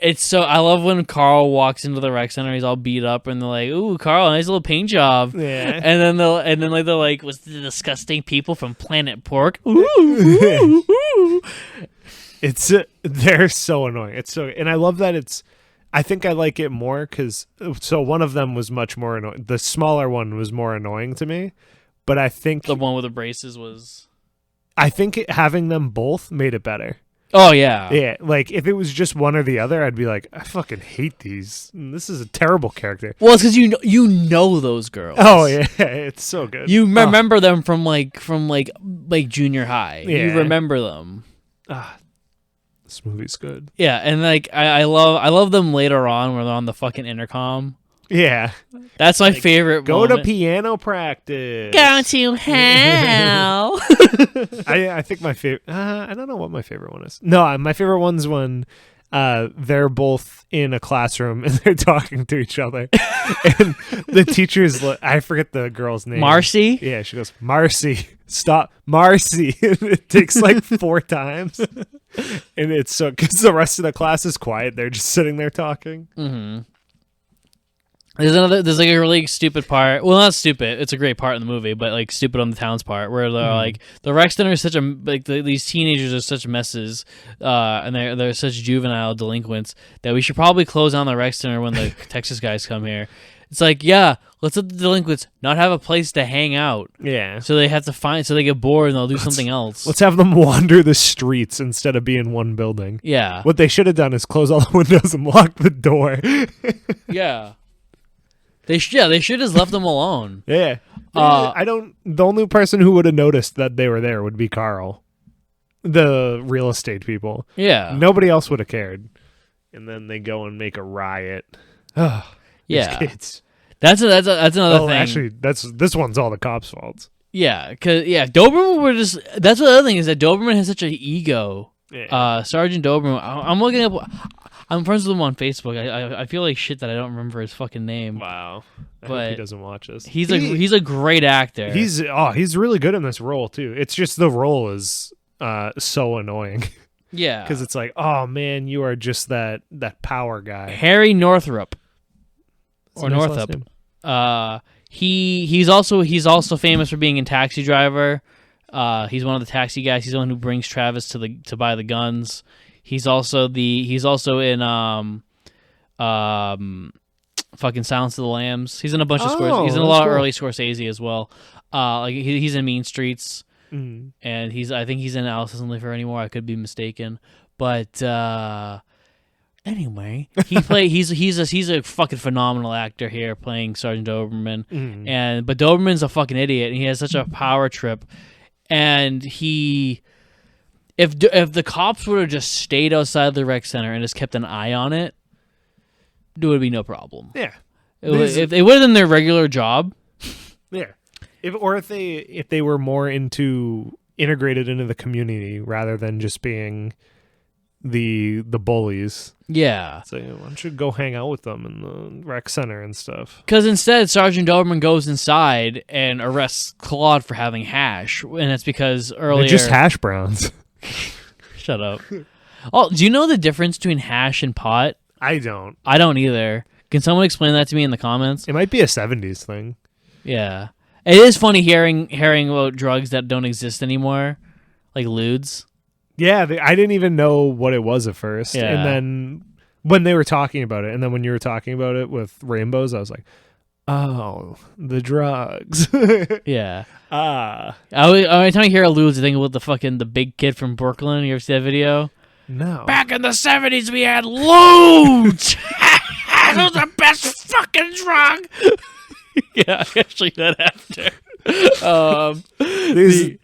love when Carl walks into the rec center. He's all beat up, and they're like, "Ooh, Carl, nice little paint job." Yeah. And then they're like, "Was the disgusting people from Planet Pork?" Ooh, ooh, ooh. They're so annoying. And I love that I think I like it more because one of them was much more annoying. The smaller one was more annoying to me, but I think the one with the braces was. I think having them both made it better. Oh yeah, yeah. Like if it was just one or the other, I'd be like, I fucking hate these. This is a terrible character. Well, it's because you know those girls. Oh yeah, it's so good. You remember them from junior high. Yeah. You remember them. This movie's good. Yeah, and like I love them later on when they're on the fucking intercom. Yeah, that's my favorite. Go moment. to piano practice. Go to hell. I think my favorite. I don't know what my favorite one is. No, my favorite one's when they're both in a classroom and they're talking to each other, and the teacher's. I forget the girl's name. Marcy. Yeah, she goes, Marcy. Stop, Marcy. It takes like 4 times, and it's so because the rest of the class is quiet. They're just sitting there talking. Mm-hmm. There's like a really stupid part. Well, not stupid. It's a great part in the movie, but like stupid on the town's part, where they're like the rec center is such a these teenagers are such messes, and they're such juvenile delinquents that we should probably close down the rec center when the Texas guys come here. It's like, yeah, let's let the delinquents not have a place to hang out. Yeah. So they have to so they get bored and they'll do something else. Let's have them wander the streets instead of be in one building. Yeah. What they should have done is close all the windows and lock the door. Yeah. They should have left them alone. Yeah. The only person who would have noticed that they were there would be Carl. The real estate people. Yeah. Nobody else would have cared. And then they go and make a riot. Yeah. Kids. That's another thing. Actually, this one's all the cops' fault. Yeah, Doberman were just. That's the other thing is that Doberman has such an ego. Yeah. Sergeant Doberman. I'm looking up. I'm friends with him on Facebook. I feel like shit that I don't remember his fucking name. Wow. I but hope he doesn't watch us. He's a great actor. He's really good in this role too. It's just the role is so annoying. Yeah. Because it's like, oh man, you are just that power guy. Harry Northrup. That's or a nice Northup. last name. He's also famous for being a taxi driver. He's one of the taxi guys. He's the one who brings Travis to buy the guns. He's also in fucking Silence of the Lambs. He's in a bunch of Scorsese. He's in a lot of early Scorsese as well. Like he's in Mean Streets, and I think he's in Alice Doesn't Live Here Anymore. I could be mistaken, but anyway, he's a fucking phenomenal actor here playing Sergeant Doberman, but Doberman's a fucking idiot, and he has such a power trip, and if the cops would have just stayed outside the rec center and just kept an eye on it, there would be no problem. Yeah, if they would have done their regular job. Yeah, if they were more integrated into the community rather than just being the bullies. Yeah. So why don't you go hang out with them in the rec center and stuff? Because instead, Sergeant Doberman goes inside and arrests Claude for having hash, and it's because earlier They're just hash browns. Shut up. Oh, do you know the difference between hash and pot? I don't. I don't either. Can someone explain that to me in the comments? It might be a 70s thing. Yeah. It is funny hearing about drugs that don't exist anymore, like lewds. Yeah, I didn't even know what it was at first. Yeah. And then when they were talking about it, and then when you were talking about it with rainbows, I was like, Oh, the drugs. Yeah. Ah. Every time I hear a lose, I think about the big kid from Brooklyn. You ever see that video? No. Back in the 70s, we had loads. It was the best fucking drug. Yeah, I actually that after.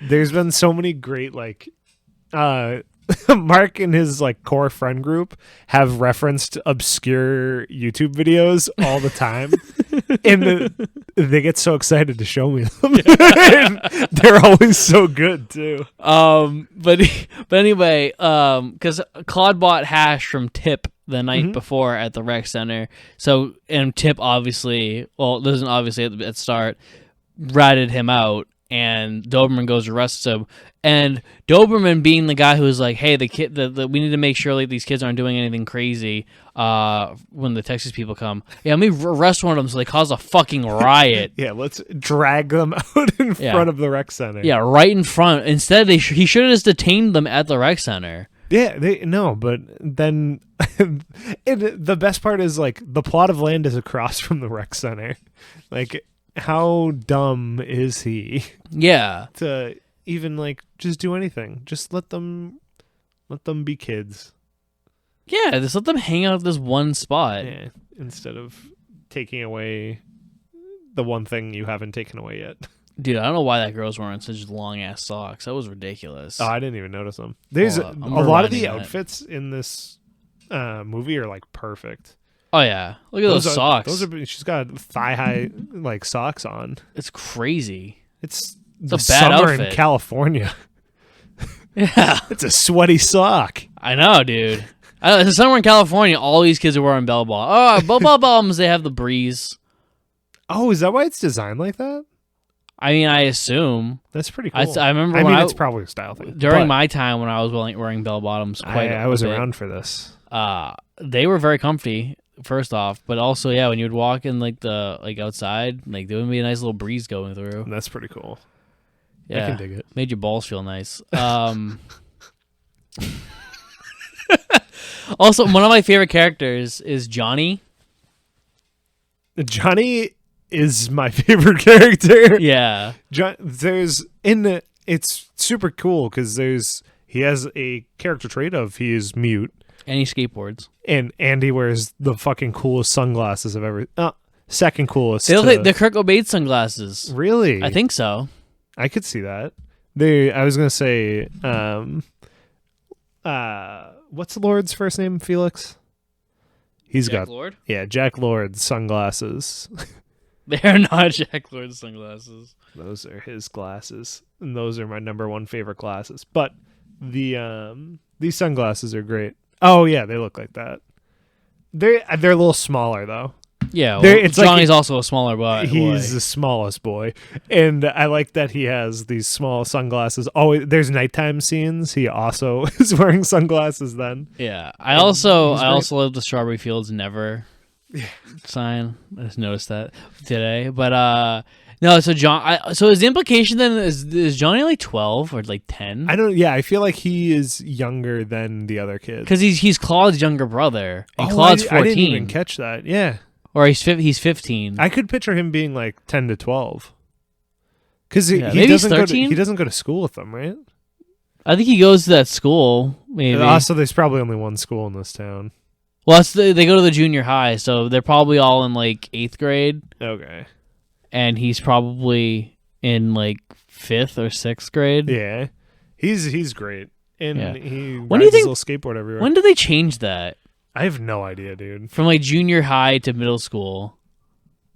There's been so many great Mark and his core friend group have referenced obscure YouTube videos all the time, and they get so excited to show me them. They're always so good too. But anyway, because Claude bought hash from Tip the night before at the rec center. So and Tip doesn't obviously at the start ratted him out, and Doberman goes arrests him. And Doberman being the guy who's like, hey, we need to make sure these kids aren't doing anything crazy when the Texas people come. Yeah, let me arrest one of them so they cause a fucking riot. Yeah, let's drag them out in front of the rec center. Yeah, right in front. Instead, he should have just detained them at the rec center. Yeah, but then the best part is the plot of land is across from the rec center. How dumb is he? Yeah. To even just do anything. Just let them be kids. Yeah, just let them hang out at this one spot. Yeah, instead of taking away the one thing you haven't taken away yet. Dude, I don't know why that girl's wearing such long ass socks. That was ridiculous. Oh, I didn't even notice them. There's a lot of the outfits in this movie are perfect. Oh yeah, look at those socks. She's got thigh high socks on. It's crazy. It's a bad summer outfit in California. Yeah, it's a sweaty sock. I know, dude. It's summer in California. All these kids are wearing bell bottoms. Oh, bell bottoms. They have the breeze. Oh, is that why it's designed like that? I mean, I assume that's pretty cool. I remember. It's probably a style thing. During my time when I was wearing bell bottoms, I was around for this. They were very comfy. First off, but also, yeah, when you would walk in outside, there would be a nice little breeze going through. That's pretty cool. Yeah, I can dig it. Made your balls feel nice. Also, one of my favorite characters is Johnny. Johnny is my favorite character. Yeah, it's super cool because he has a character trait of he is mute. And he skateboards. And he wears the fucking coolest sunglasses I've ever... second coolest. They look like the Kurt Cobain sunglasses. Really? I think so. I could see that. I was going to say... what's Lord's first name, Felix? Jack Lord? Yeah, Jack Lord's sunglasses. They're not Jack Lord's sunglasses. Those are his glasses. And those are my number one favorite glasses. But these sunglasses are great. Oh yeah, they look like that. They're a little smaller though. Yeah, well, Johnny's also a smaller boy. He's the smallest boy, and I like that he has these small sunglasses. Always, there's nighttime scenes. He also is wearing sunglasses then. Yeah, I also love the Strawberry Fields Never sign. I just noticed that today, but no. So so is the implication then is Johnny 12 or 10? I don't. Yeah, I feel like he is younger than the other kids because he's Claude's younger brother, and Claude's 14. I didn't even catch that. Yeah, or he's 15. I could picture him being 10 to 12 because he doesn't go to school with them, right? I think he goes to that school. Maybe. So there's probably only one school in this town. Well, they go to the junior high, so they're probably all in 8th grade. Okay. And he's probably in 5th or 6th grade. Yeah, he's great, and he when rides his little skateboard everywhere. When did they change that? I have no idea, dude. From junior high to middle school.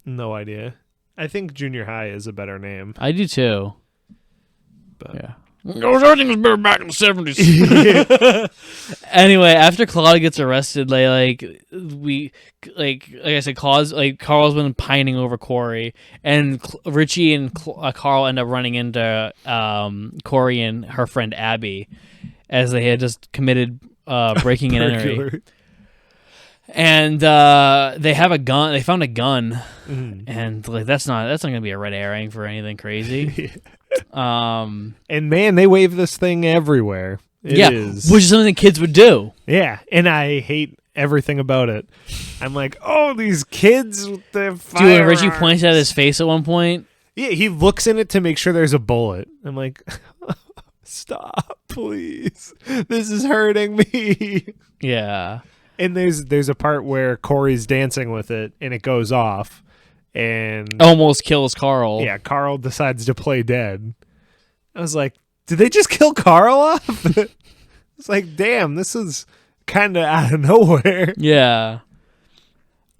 No idea. I think junior high is a better name. I do too. But yeah. Everything was better back in the 70s. Anyway, after Claude gets arrested, like I said, Carl's been pining over Corey, and Richie and Carl end up running into Corey and her friend Abby, as they had just committed breaking and entering. And they have a gun. They found a gun, and that's not gonna be a red herring for anything crazy. And man, they wave this thing everywhere. It is. Which is something kids would do. Yeah, and I hate everything about it. I'm like, oh, these kids with their firearms. Dude, when Richie points at his face at one point. Yeah, he looks in it to make sure there's a bullet. I'm like, stop, please. This is hurting me. Yeah. And there's a part where Corey's dancing with it, and it goes off. And almost kills Carl. Yeah, Carl decides to play dead. I was like, did they just kill Carl off? It's like, damn, this is kind of out of nowhere. Yeah.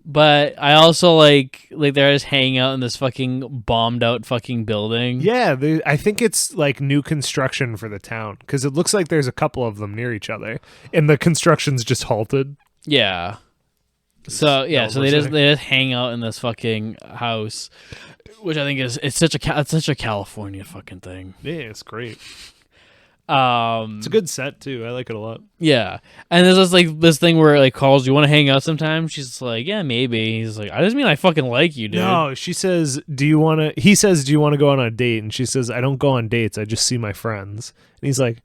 But I also like they're just hanging out in this fucking bombed out fucking building. Yeah, I think it's like new construction for the town because it looks like there's a couple of them near each other, and the construction's just halted. Yeah. So yeah, so they just hang out in this fucking house, which I think it's such a California fucking thing. Yeah, it's great. It's a good set too. I like it a lot. Yeah, and there's just like this thing where like Carl's, you want to hang out sometime? She's like, yeah, maybe. He's like, I just mean I fucking like you, dude. No, she says, do you want to? He says, do you want to go on a date? And she says, I don't go on dates. I just see my friends. And he's like,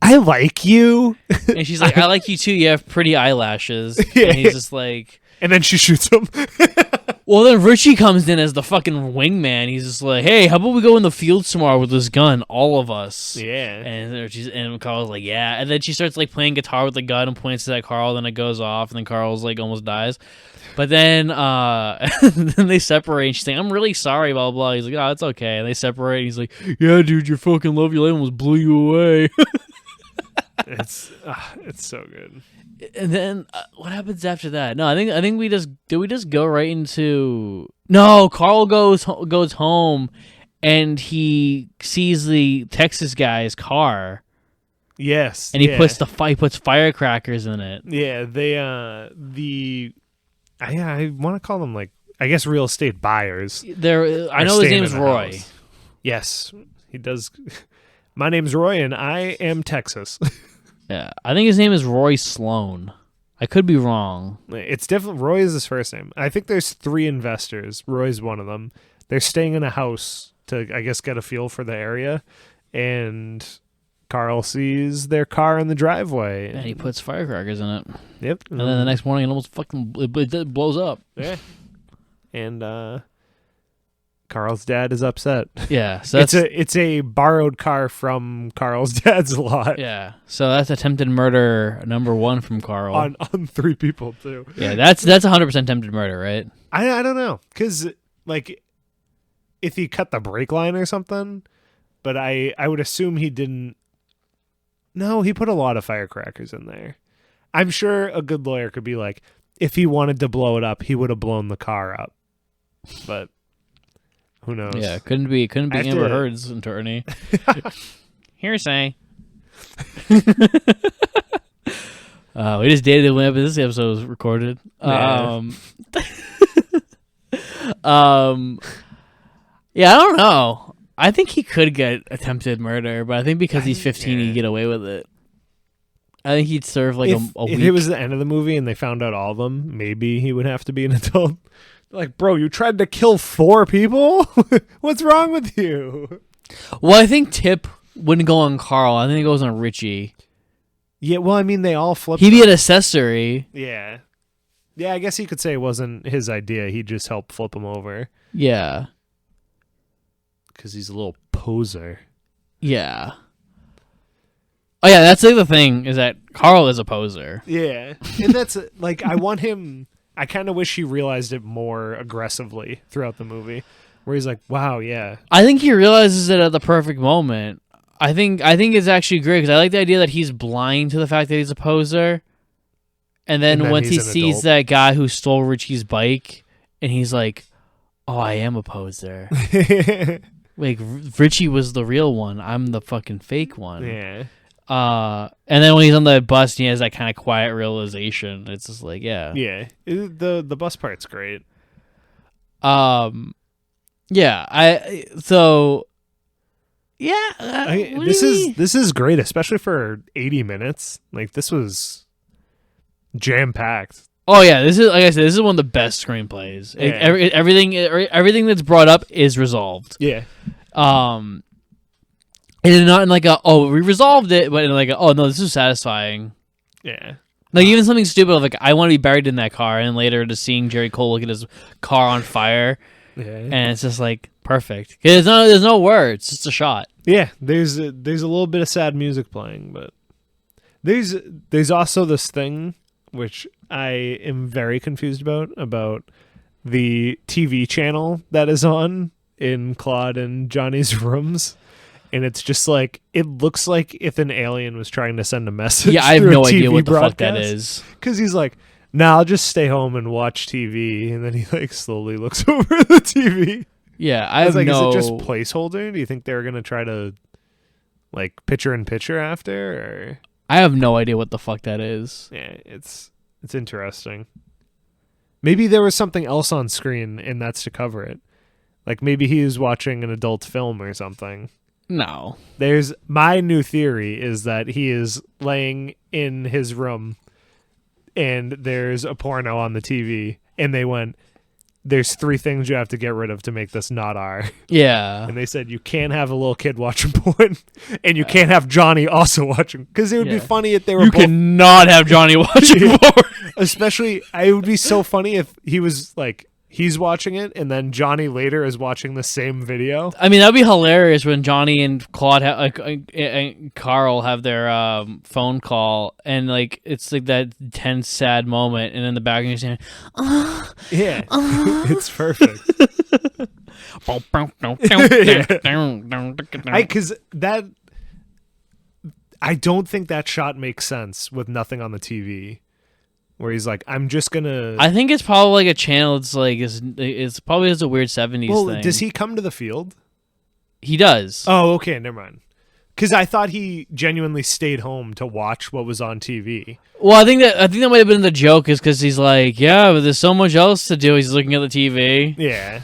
I like you. And she's like, I like you too. You have pretty eyelashes. Yeah. And he's just like, and then she shoots him. well, then Richie comes in as the fucking wingman. He's just like, hey, how about we go in the fields tomorrow with this gun, all of us? Yeah. And Carl's like, yeah. And then she starts like playing guitar with the gun and points at Carl. Then it goes off, and then Carl's like almost dies. But then then they separate. And she's like, I'm really sorry, blah, blah, blah. He's like, oh, it's okay. And they separate. And he's like, yeah, dude, your fucking love your life almost blew you away. It's so good. And then what happens after that? No, I think we just go right into Carl goes home, and he sees the Texas guy's car. Yes, and he puts firecrackers in it. Yeah, they I want to call them like I guess real estate buyers. I know his name's Roy. House. Yes, he does. My name's Roy, and I am Texas. Yeah, I think his name is Roy Sloan. I could be wrong. It's definitely Roy is his first name. I think there's 3 investors. Roy's one of them. They're staying in a house to, I guess, get a feel for the area, and Carl sees their car in the driveway, and he puts firecrackers in it. Yep, and then the next morning, it almost fucking it blows up. Yeah, and Carl's dad is upset. Yeah, so it's a borrowed car from Carl's dad's lot. Yeah, so that's attempted murder number 1 from Carl on 3 people too. Yeah, that's 100% attempted murder, right? I don't know, because like if he cut the brake line or something, but I would assume he didn't. No, he put a lot of firecrackers in there. I'm sure a good lawyer could be like, if he wanted to blow it up, he would have blown the car up, but. Who knows? Yeah, couldn't be Amber Heard's attorney. Hearsay. We just dated when this episode was recorded. Yeah, I don't know. I think he could get attempted murder, but I think because he's 15, he'd get away with it. I think he'd serve like a week. If it was the end of the movie and they found out all of them, maybe he would have to be an adult. Like, bro, you tried to kill 4 people? What's wrong with you? Well, I think Tip wouldn't go on Carl. I think it goes on Richie. Yeah, well, I mean, they all flipped. He'd be an accessory. Yeah. Yeah, I guess you could say it wasn't his idea. He just helped flip him over. Yeah. Because he's a little poser. Yeah. Oh, yeah, that's like the thing, is that Carl is a poser. Yeah. And that's, like, I want him... I kind of wish he realized it more aggressively throughout the movie, where he's like, "Wow, yeah." I think he realizes it at the perfect moment. I think it's actually great because I like the idea that he's blind to the fact that he's a poser, and then once he sees that guy who stole Richie's bike, and he's like, "Oh, I am a poser." Like Richie was the real one. I'm the fucking fake one. Yeah. And then when he's on the bus, he has that kind of quiet realization. It's just like, yeah, the bus part's great. Yeah, this is great, especially for 80 minutes. Like this was jam packed. Oh yeah, this is like I said, this is one of the best screenplays. Yeah. Everything that's brought up is resolved. Yeah. And not in like we resolved it, but in like oh no, this is satisfying. Yeah. Like even something stupid like I want to be buried in that car, and later just seeing Jerry Cole look at his car on fire, and it's just like perfect. There's no words, it's just a shot. Yeah, there's a little bit of sad music playing, but there's also this thing which I am very confused about the TV channel that is on in Claude and Johnny's rooms. And it's just like, it looks like if an alien was trying to send a message. Yeah, I have no idea what the fuck that is. Because he's like, nah, I'll just stay home and watch TV. And then he like slowly looks over the TV. Yeah, I have like, no... Is it just placeholder? Do you think they're going to try to like picture-in-picture after? Or? I have no idea what the fuck that is. Yeah, it's interesting. Maybe there was something else on screen and that's to cover it. Like maybe he was watching an adult film or something. No. There's my new theory is that he is laying in his room and there's a porno on the TV and they went, there's 3 things you have to get rid of to make this not R. Yeah. And they said you can't have a little kid watching porn and you can't have Johnny also watching, because it would be funny if they were both... cannot have Johnny watching porn. Especially, it would be so funny if he was like, he's watching it, and then Johnny later is watching the same video. I mean, that'd be hilarious when Johnny and Claude and Carl have their phone call, and like it's like that tense, sad moment, and in the background you're saying, "Yeah, it's perfect." Because that, I don't think that shot makes sense with nothing on the TV. Where he's like, I'm just gonna... I think it's probably like a channel. It's like it's probably has a weird 70s thing. Does he come to the field? He does. Oh, okay, never mind. Because I thought he genuinely stayed home to watch what was on TV. Well, I think that might have been the joke, is because he's like, yeah, but there's so much else to do. He's looking at the TV. Yeah.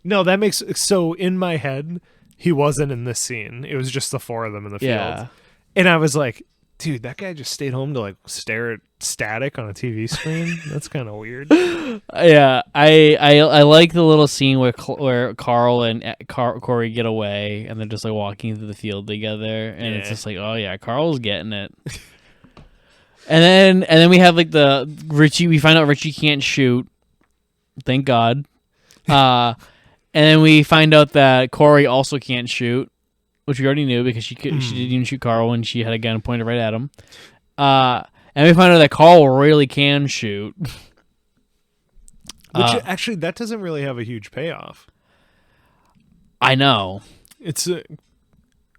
No, that makes... So in my head, he wasn't in this scene. It was just the 4 of them in the field. And I was like, dude, that guy just stayed home to like stare at static on a TV screen. That's kind of weird. Yeah, I like the little scene where Carl and Corey get away, and they're just like walking through the field together, and it's just like, oh yeah, Carl's getting it. and then we have like the Richie. We find out Richie can't shoot. Thank God. And then we find out that Corey also can't shoot, which we already knew because she didn't even shoot Carl when she had a gun pointed right at him. And we find out that Carl really can shoot. Which actually, that doesn't really have a huge payoff. I know. It's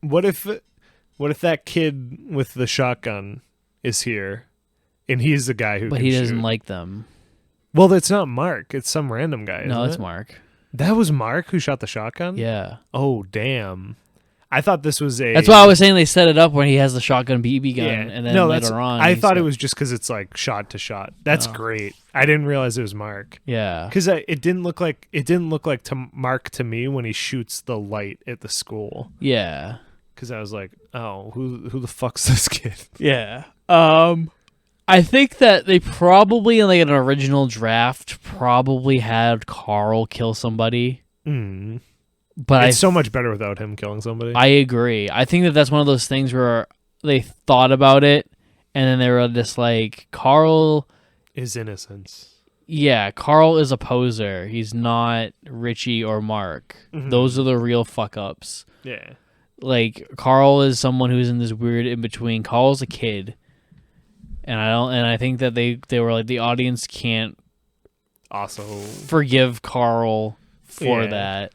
what if that kid with the shotgun is here, and he's the guy who? But he doesn't like them. Well, it's not Mark. It's some random guy. No, it's Mark. That was Mark who shot the shotgun? Yeah. Oh, damn. I thought this was a... That's why I was saying they set it up when he has the shotgun BB gun, and then later on... I thought it was just because it's like shot to shot. That's great. I didn't realize it was Mark. Yeah. Because it didn't look like to Mark to me when he shoots the light at the school. Yeah. Because I was like, oh, who the fuck's this kid? Yeah. I think that they probably, in like an original draft, probably had Carl kill somebody. But it's so much better without him killing somebody. I agree. I think that that's one of those things where they thought about it, and then they were just like, Carl is innocence. Yeah, Carl is a poser. He's not Richie or Mark. Those are the real fuck-ups. Yeah. Like, Carl is someone who's in this weird in-between. Carl's a kid. And I think that they were like, the audience can't also forgive Carl for that.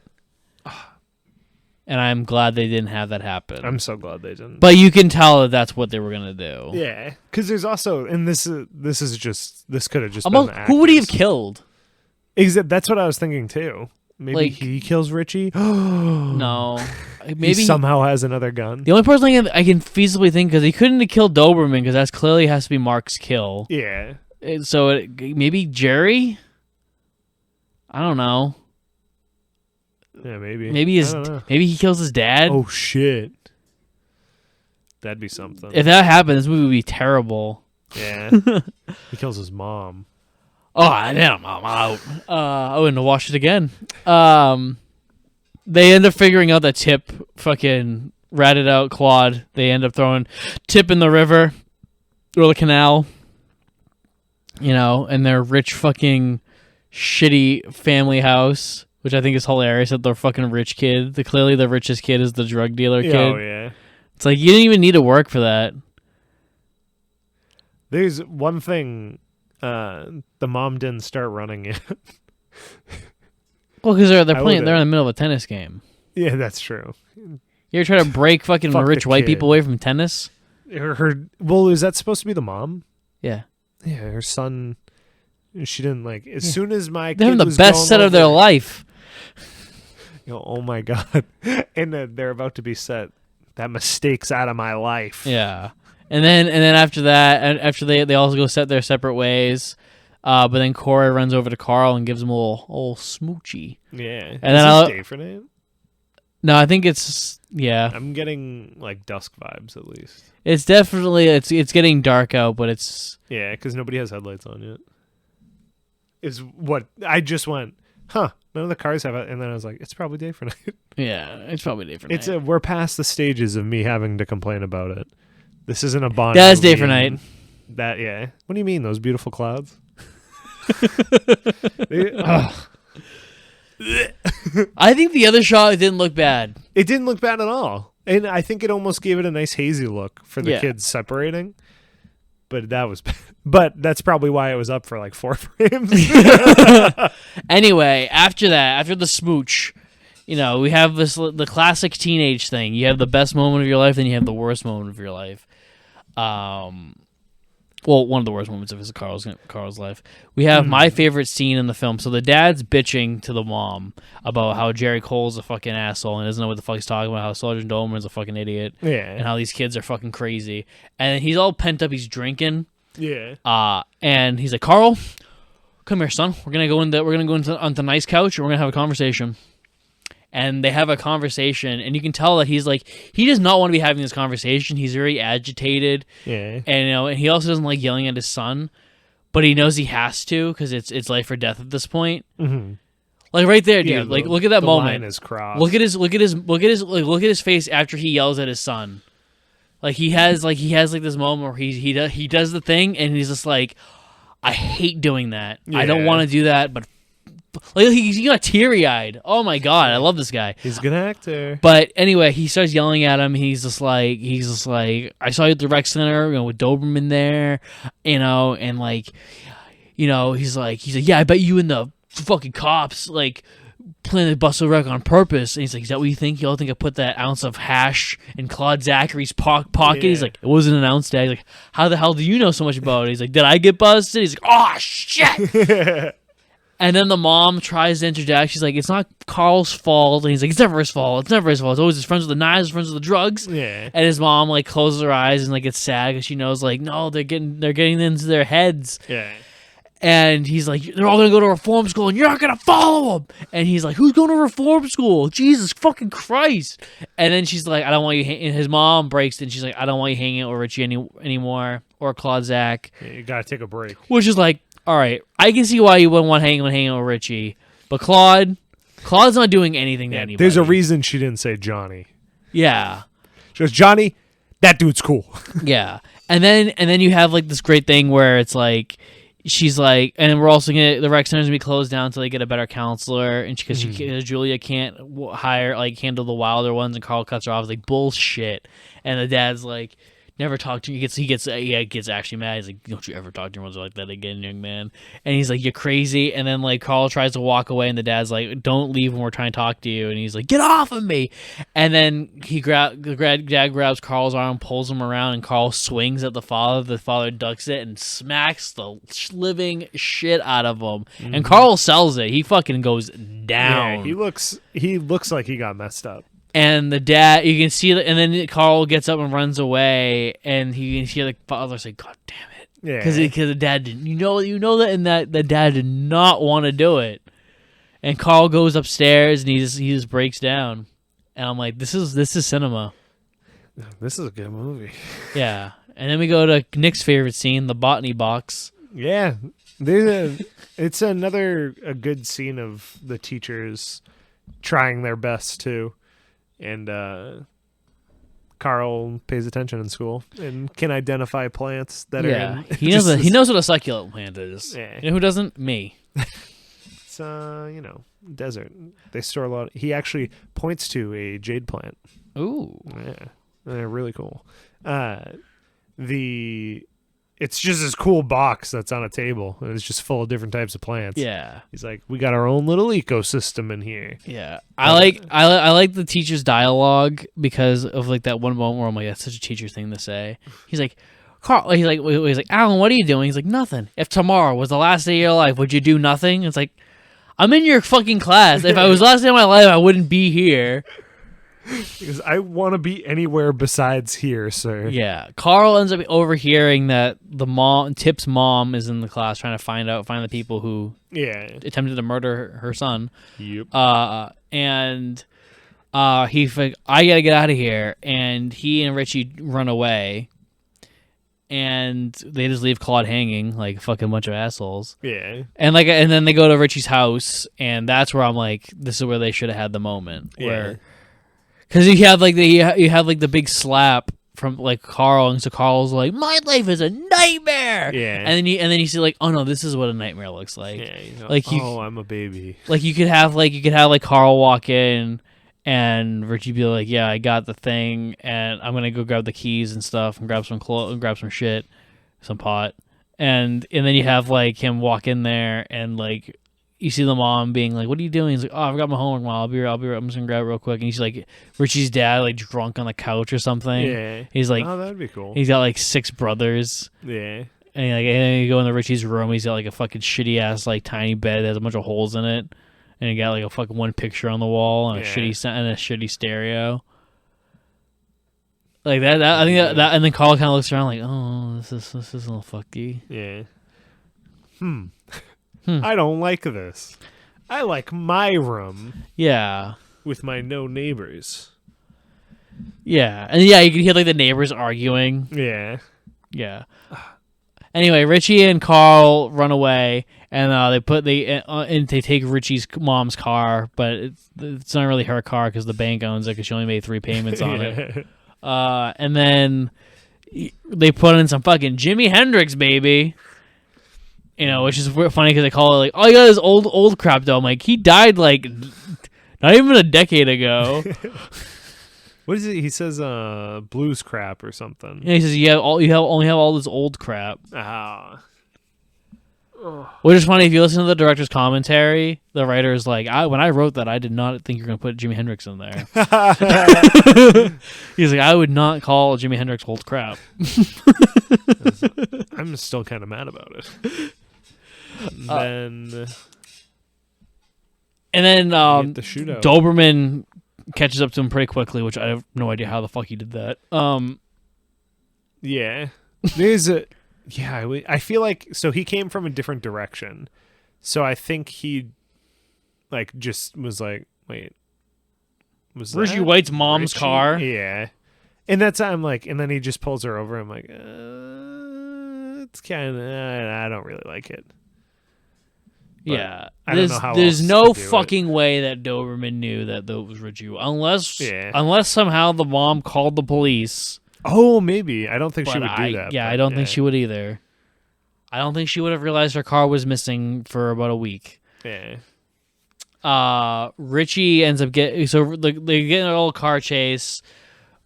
And I'm glad they didn't have that happen. I'm so glad they didn't. But you can tell that that's what they were gonna do. Yeah, because there's also, and this could have just been the who would he have killed? That's what I was thinking too. Maybe like, he kills Richie. No, maybe he somehow has another gun. The only person I can feasibly think, because he couldn't have killed Doberman, because that clearly has to be Mark's kill. Yeah. So maybe Jerry. I don't know. Yeah, maybe. Maybe he kills his dad. Oh shit. That'd be something. If that happened, this movie would be terrible. Yeah. He kills his mom. Oh, damn, I'm out. I wouldn't have watched it again. They end up figuring out that Tip fucking ratted out Claude. They end up throwing Tip in the river or the canal. in their rich fucking shitty family house, which I think is hilarious that they're fucking rich kid. Clearly the richest kid is the drug dealer kid. Oh, yeah. It's like, you didn't even need to work for that. There's one thing the mom didn't start running yet. Well, because they're playing. They're in the middle of a tennis game. Yeah, that's true. You ever try to break fucking rich white people away from tennis? Well, is that supposed to be the mom? Yeah. Yeah, her son. She didn't like. As soon as my they're kid having the best set of their life. Oh my god! And they're about to be set. That mistake's out of my life. Yeah. And then after that, after they also go set their separate ways. But then Corey runs over to Carl and gives him a little smoochy. Yeah. And is this day for name? No, I think it's I'm getting like dusk vibes at least. It's definitely it's getting dark out, but it's because nobody has headlights on yet. Is what I just went. Huh? None of the cars have it, and then I was like, it's probably day for night. Yeah, it's probably day for night. We're past the stages of me having to complain about it. This isn't a Bond. That's day for night. That What do you mean? Those beautiful clouds? I think the other shot didn't look bad. It didn't look bad at all, and I think it almost gave it a nice hazy look for the kids separating. But that was, but that's probably why it was up for like 4 frames. Anyway, after the smooch, we have the classic teenage thing. You have the best moment of your life, then you have the worst moment of your life. Well, one of the worst moments of Carl's life. We have my favorite scene in the film. So the dad's bitching to the mom about how Jerry Cole's a fucking asshole and doesn't know what the fuck he's talking about, how Sergeant Dolman's a fucking idiot, and how these kids are fucking crazy. And he's all pent up, he's drinking. Yeah. And he's like, Carl, come here, son. We're gonna go onto the nice couch and we're gonna have a conversation. And they have a conversation, and you can tell that he's like, he does not want to be having this conversation. He's very agitated. Yeah. And and he also doesn't like yelling at his son, but he knows he has to because it's life or death at this point. Mm-hmm. Like right there, dude. Like look at that moment. Line is crossed. Look at his face after he yells at his son. Like he has this moment where he does the thing, and he's just like, I hate doing that. Yeah. I don't want to do that, but. Like he got teary-eyed. Oh my god, I love this guy. He's a good actor. But anyway, he starts yelling at him. He's just like, I saw you at the rec center, with Doberman there, and he's like, yeah, I bet you and the fucking cops planning to bust a wreck on purpose. And he's like, is that what you think? Y'all think I put that ounce of hash in Claude Zachary's pocket? Yeah. He's like, it wasn't an ounce, Dad. He's like, how the hell do you know so much about it? He's like, did I get busted? He's like, oh shit. And then the mom tries to interject. She's like, it's not Carl's fault. And he's like, it's never his fault. It's never his fault. It's always his friends with the knives, his friends with the drugs. Yeah. And his mom closes her eyes and gets sad because she knows no, they're getting into their heads. Yeah. And he's like, they're all gonna go to reform school and you're not gonna follow them. And he's like, who's going to reform school? Jesus fucking Christ. And then she's like, I don't want you. And his mom breaks it and she's like, I don't want you hanging out with Richie anymore or Claude Zach. Yeah, you gotta take a break. Which is like, all right, I can see why you wouldn't want to hang out with Richie, but Claude's not doing anything to anybody. There's a reason she didn't say Johnny. Yeah. She goes, Johnny, that dude's cool. Yeah. And then you have like this great thing where it's like, she's like, and we're also gonna, the rec center's gonna be closed down until they get a better counselor, and because Julia can't handle the wilder ones, and Carl cuts her off. It's like bullshit. And the dad's like, never talk to you. He gets actually mad. He's like, don't you ever talk to your mother like that again, young man. And he's like, you're crazy. And then Carl tries to walk away, and the dad's like, don't leave when we're trying to talk to you. And he's like, get off of me. And then the dad grabs Carl's arm, pulls him around, and Carl swings at the father. The father ducks it and smacks the living shit out of him. Mm-hmm. And Carl sells it. He fucking goes down. Yeah, he looks like he got messed up. And the dad, you can see that, and then Carl gets up and runs away, and you can hear the father say, "God damn it!" Yeah, because the dad didn't. You know that, and that the dad did not want to do it. And Carl goes upstairs, and he just breaks down. And I'm like, this is cinema. This is a good movie. Yeah, and then we go to Nick's favorite scene, the botany box. Yeah, it's a good scene of the teachers trying their best too. And Carl pays attention in school and can identify plants that are in. He knows what a succulent plant is. Yeah. You know who doesn't? Me. It's desert. They store a lot. He actually points to a jade plant. Ooh. Yeah, they're really cool. It's just this cool box that's on a table, and it's just full of different types of plants. Yeah. He's like, we got our own little ecosystem in here. Yeah. I like the teacher's dialogue because of like that one moment where I'm like, that's such a teacher thing to say. He's like, Carl. He's like, Alan, what are you doing? He's like, nothing. If tomorrow was the last day of your life, would you do nothing? It's like, I'm in your fucking class. If I was the last day of my life, I wouldn't be here. Because I want to be anywhere besides here, sir. Yeah. Carl ends up overhearing that Tip's mom is in the class trying to find the people who attempted to murder her son. Yep. And he's like, I gotta get out of here. And he and Richie run away. And they just leave Claude hanging like a fucking bunch of assholes. Yeah. And then they go to Richie's house, and that's where I'm like, this is where they should have had the moment. Where, because you have like the big slap from like Carl, and so Carl's like, my life is a nightmare. Yeah. And then you see like, oh no, this is what a nightmare looks like. Yeah. I'm a baby. Like you could have like Carl walk in. And Richie be like, yeah, I got the thing, and I'm gonna go grab the keys and stuff, and grab some grab some shit, some pot, and then you have like him walk in there, and like you see the mom being like, "What are you doing?" He's like, "Oh, I forgot my homework, Mom. I'll be right. I'm just gonna grab it real quick." And he's like, Richie's dad like drunk on the couch or something. Yeah, he's like, oh, that'd be cool. He's got like 6 brothers. Yeah, and you go into Richie's room, he's got like a fucking shitty ass like tiny bed that has a bunch of holes in it. And you got like a fucking one picture on the wall and a shitty stereo. Like that I think that and then Carl kind of looks around like, oh, this is a little fucky. Yeah. I don't like this. I like my room. Yeah. With my no neighbors. Yeah, and you can hear like the neighbors arguing. Yeah. Yeah. Anyway, Richie and Carl run away, and they take Richie's mom's car, but it's not really her car because the bank owns it because she only made 3 payments on it. And then they put in some fucking Jimi Hendrix, baby. Which is funny because they call it like, oh, you got this old crap though. I'm like, he died like not even a decade ago. What is it? He says blues crap or something. Yeah, he says you only have all this old crap. Ah. Which is funny if you listen to the director's commentary, the writer is like, when I wrote that, I did not think you were going to put Jimi Hendrix in there. He's like, I would not call Jimi Hendrix old crap. I'm still kind of mad about it. And then the shootout. Doberman catches up to him pretty quickly, which I have no idea how the fuck he did that. Yeah. I feel like so he came from a different direction. So I think he like just was like, wait. Was Richie White's mom's car? Yeah. And that's I'm like, and then he just pulls her over. I'm like, it's kind of I don't really like it. But yeah, I don't know how there's else no to do fucking it. way that Doberman knew that was Richie, unless somehow the mom called the police. Oh, maybe. I don't think she would do that. Yeah, I don't think she would either. I don't think she would have realized her car was missing for about a week. Yeah. Richie ends up they get in a little car chase,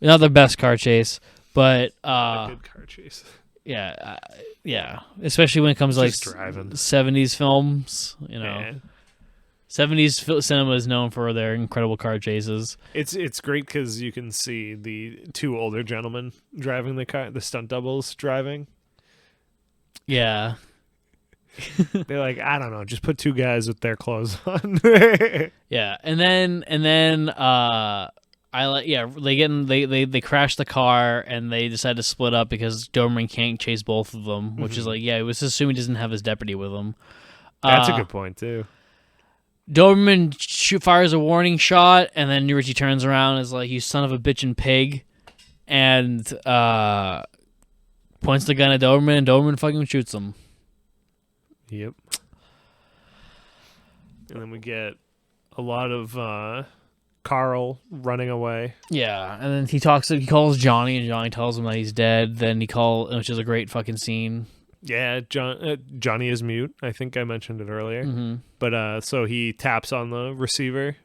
not the best car chase, but a good car chase. Yeah, yeah. Especially when it comes to like driving 70s films, Yeah. 70s cinema is known for their incredible car chases. It's great because you can see the 2 older gentlemen driving the car, the stunt doubles driving. Yeah. They're like, I don't know, just put 2 guys with their clothes on. Yeah, and then they crash the car and they decide to split up because Doberman can't chase both of them, which is like, yeah, it was assuming he doesn't have his deputy with him. That's a good point too. Doberman fires a warning shot, and then Richie turns around and is like, "You son of a bitch and pig," and points the gun at Doberman, and Doberman fucking shoots him. Yep. And then we get a lot of Carl running away. Yeah, and then he calls Johnny, and Johnny tells him that he's dead. Then which is a great fucking scene. Yeah, Johnny is mute. I think I mentioned it earlier. Mm-hmm. But so he taps on the receiver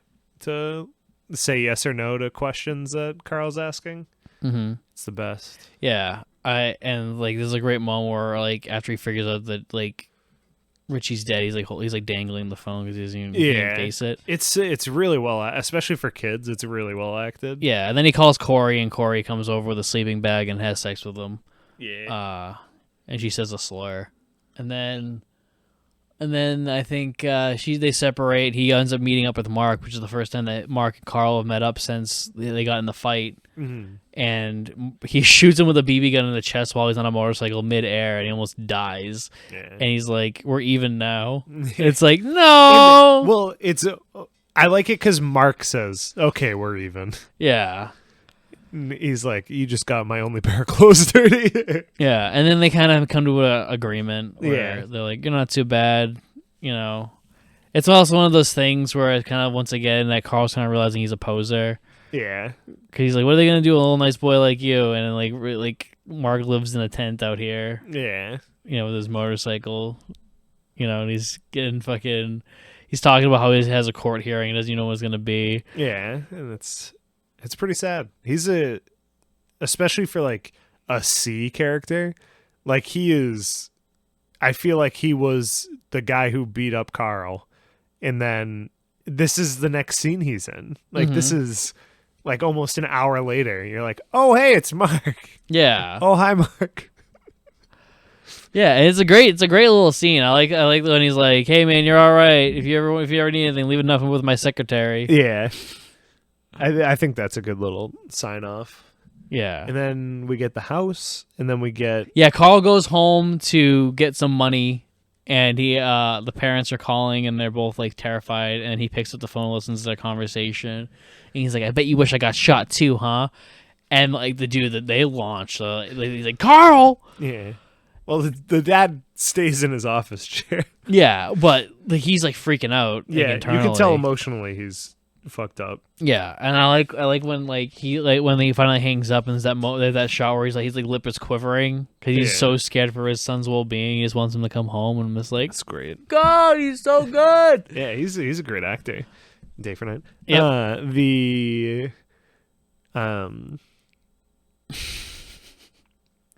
to say yes or no to questions that Carl's asking. Mm-hmm. It's the best. Yeah, there's a great moment where like after he figures out that like Richie's dead, he's like dangling the phone because he doesn't even face it. It's really well, especially for kids. It's really well acted. Yeah, and then he calls Corey, and Corey comes over with a sleeping bag and has sex with him. Yeah. And she says a slur, and then I think they separate. He ends up meeting up with Mark, which is the first time that Mark and Carl have met up since they got in the fight. Mm-hmm. And he shoots him with a BB gun in the chest while he's on a motorcycle midair, and he almost dies. Yeah. And he's like, "We're even now." It's like, no. I like it because Mark says, "Okay, we're even." Yeah. He's like, "You just got my only pair of clothes dirty." Yeah, and then they kind of come to an agreement where they're like, "You're not too bad," you know. It's also one of those things where it's kind of once again that Carl's kind of realizing he's a poser. Yeah, because he's like, "What are they gonna do, with a little nice boy like you?" And then, like Mark lives in a tent out here. Yeah, with his motorcycle, and he's getting fucking. He's talking about how he has a court hearing and doesn't know what it's gonna be. Yeah, and it's pretty sad. He's especially for like a C character, like he is. I feel like he was the guy who beat up Carl, and then this is the next scene he's in. Like this is like almost an hour later. You're like, oh hey, it's Mark. Yeah. Oh hi, Mark. Yeah, and it's a great little scene. I like when he's like, "Hey man, you're all right. If you ever need anything, leave enough with my secretary." Yeah. I think that's a good little sign off. Yeah. And then we get the house, and then we get... Yeah, Carl goes home to get some money, and the parents are calling, and they're both like terrified, and he picks up the phone, listens to their conversation, and he's like, "I bet you wish I got shot too, huh?" And like the dude that they launched, he's like, "Carl!" Yeah. Well, the dad stays in his office chair. Yeah, but he's like freaking out. Yeah, internally. You can tell emotionally he's fucked up. Yeah, and I like when when he finally hangs up and there's that shot where his lip is quivering because he's so scared for his son's well-being. He just wants him to come home, and I'm just like, that's great. God, he's so good. Yeah, he's a great actor. Day for night. Yeah.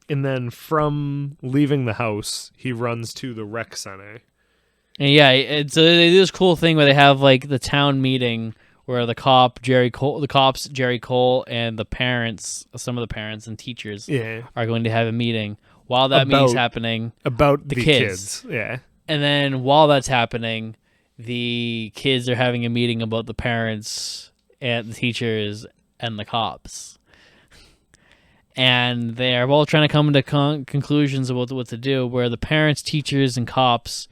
And then from leaving the house, he runs to the rec center. And yeah, so they do this cool thing where they have like the town meeting where the cops, Jerry Cole, and the parents, some of the parents and teachers, are going to have a meeting. While that meeting's happening, about the kids, yeah. And then while that's happening, the kids are having a meeting about the parents and the teachers and the cops. And they're both trying to come to conclusions about what to do, where the parents, teachers, and cops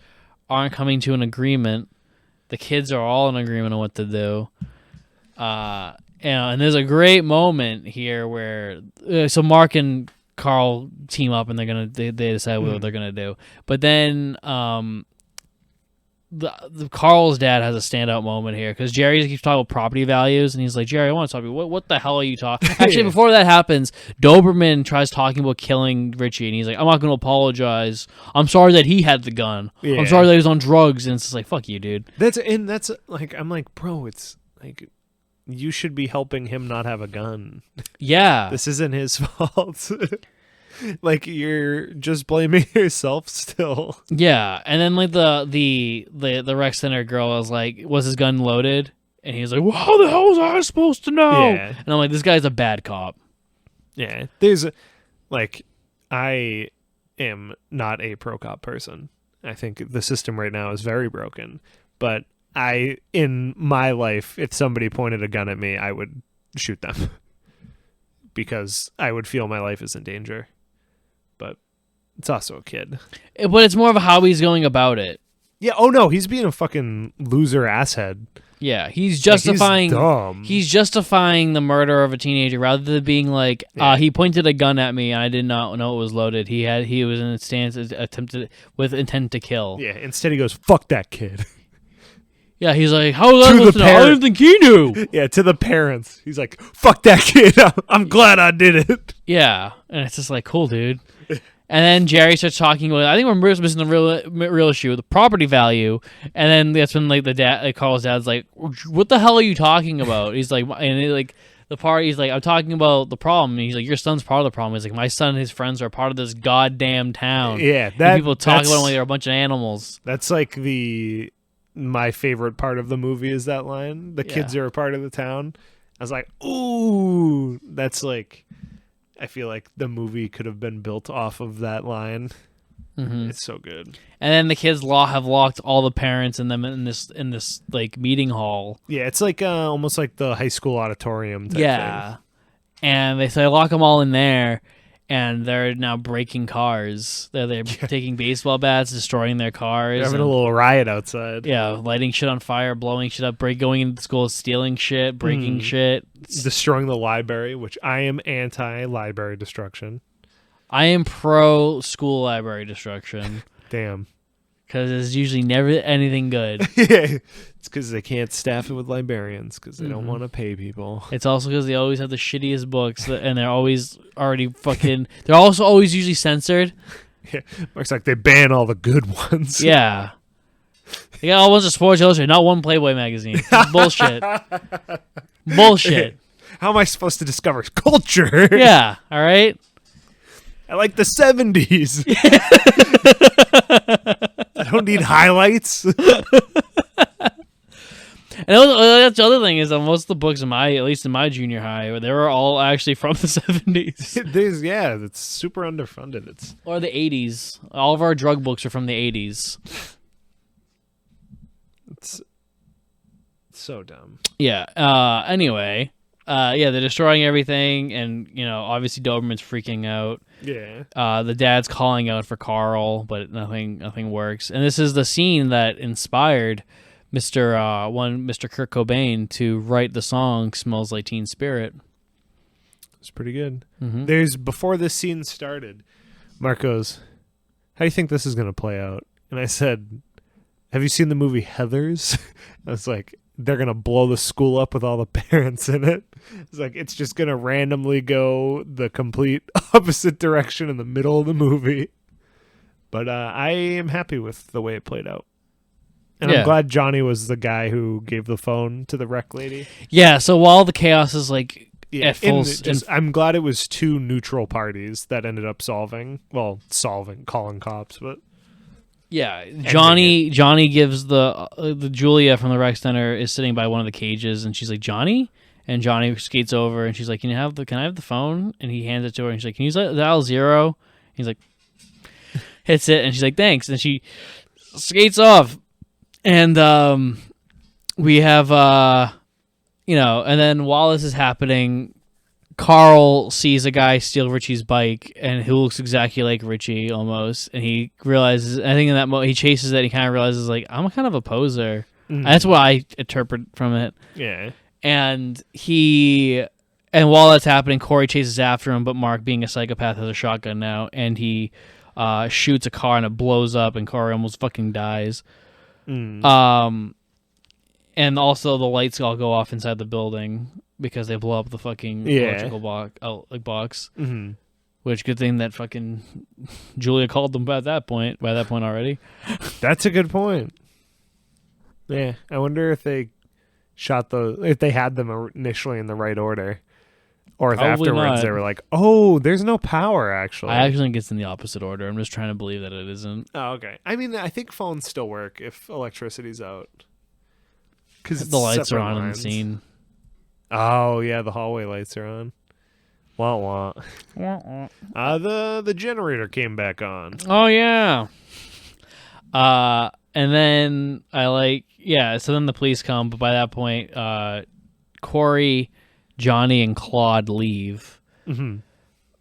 aren't coming to an agreement. The kids are all in agreement on what to do. And there's a great moment here where so Mark and Carl team up and they decide what they're gonna do. But then the Carl's dad has a standout moment here because Jerry keeps talking about property values, and he's like, "Jerry, I want to talk to you. What the hell are you talking?" Actually, before that happens, Doberman tries talking about killing Richie, and he's like, "I'm not going to apologize. I'm sorry that he had the gun. Yeah. I'm sorry that he was on drugs." And it's just like, "Fuck you, dude." That's like, I'm like, bro, it's like you should be helping him not have a gun. Yeah, this isn't his fault. Like, you're just blaming yourself still. Yeah, and then like the rec center girl was like, "Was his gun loaded?" And he's like, "Well, how the hell was I supposed to know?" Yeah. And I'm like, "This guy's a bad cop." Yeah, I am not a pro cop person. I think the system right now is very broken. But in my life, if somebody pointed a gun at me, I would shoot them because I would feel my life is in danger. But it's also a kid. But it's more of how he's going about it. Yeah. Oh no, he's being a fucking loser asshead. Yeah, he's justifying. He's dumb. He's justifying the murder of a teenager rather than being like, he pointed a gun at me and I did not know it was loaded. He was in a stance attempted with intent to kill. Yeah. Instead, he goes, "Fuck that kid." Yeah, he's like, how was I supposed to know? I parent. didn't think he knew. Yeah, to the parents. He's like, fuck that kid. I'm glad I did it. Yeah, and it's just like, cool, dude. And then Jerry starts talking about, I think we're missing the real issue, the property value. And then that's when like the dad, like Carl's dad's like, what the hell are you talking about? He's like, and he, like the part, he's like, I'm talking about the problem. And he's like, your son's part of the problem. He's like, my son and his friends are part of this goddamn town. Yeah, and people talk about them like they're a bunch of animals. That's like my favorite part of the movie is that line. The kids are a part of the town. I was like, ooh, that's like, I feel like the movie could have been built off of that line. Mm-hmm. It's so good. And then the kids have locked all the parents in them in this like meeting hall. Yeah, it's like almost like the high school auditorium type thing. And they lock them all in there, and they're now breaking cars. They're taking baseball bats, destroying their cars. They're having a little riot outside. Yeah, lighting shit on fire, blowing shit up, going into the school, stealing shit, breaking shit. Destroying the library, which I am anti-library destruction. I am pro-school library destruction. Damn. Because it's usually never anything good. Yeah, it's because they can't staff it with librarians because they don't want to pay people. It's also because they always have the shittiest books, and they're always already fucking... They're also always usually censored. Yeah, Mark's like, they ban all the good ones. Yeah. They got all bunch of Sports Illustrated, not one Playboy magazine. Bullshit. Bullshit. How am I supposed to discover culture? Yeah, all right? I like the 70s. I don't need highlights. And that's the other thing is that most of the books at least in my junior high, they were all actually from the 70s. Yeah, it's super underfunded. Or the 80s. All of our drug books are from the 80s. It's so dumb. Yeah. Anyway, they're destroying everything, and obviously Doberman's freaking out. Yeah. The dad's calling out for Carl, but nothing works. And this is the scene that inspired Mr. Kurt Cobain to write the song "Smells Like Teen Spirit." It's pretty good. Mm-hmm. Before this scene started, Mark goes, "How do you think this is going to play out?" And I said, "Have you seen the movie Heathers?" I was like, they're going to blow the school up with all the parents in it. It's like, it's just going to randomly go the complete opposite direction in the middle of the movie. But I am happy with the way it played out. And I'm glad Johnny was the guy who gave the phone to the rec lady. Yeah, so while the chaos is like at full... I'm glad it was two neutral parties that ended up calling cops, but... Yeah, Johnny gives the Julia from the rec center is sitting by one of the cages, and she's like, Johnny? And Johnny skates over, and she's like, can I have the phone? And he hands it to her, and she's like, can you dial 0? He's like, hits it, and she's like, thanks. And she skates off. And we have, and then while this is happening, Carl sees a guy steal Richie's bike, and who looks exactly like Richie almost, and he realizes, I think in that moment, he chases it, and he kind of realizes, like, I'm kind of a poser. Mm-hmm. That's what I interpret from it. Yeah. And while that's happening, Corey chases after him, but Mark, being a psychopath, has a shotgun now, and he shoots a car, and it blows up, and Corey almost fucking dies. And also the lights all go off inside the building because they blow up the fucking electrical box. Mm-hmm. Which, good thing that fucking Julia called them by that point already. That's a good point. Yeah, I wonder if they if they had them initially in the right order, or if Probably afterwards not. they were like, "Oh, there's no power." Actually, I actually think it's in the opposite order. I'm just trying to believe that it isn't. Oh, okay. I mean, I think phones still work if electricity's out, because the lights are on in the scene. Oh yeah, the hallway lights are on. Wah wah. The generator came back on. Oh yeah. And then so then the police come, but by that point, Corey, Johnny, and Claude leave. Mm-hmm.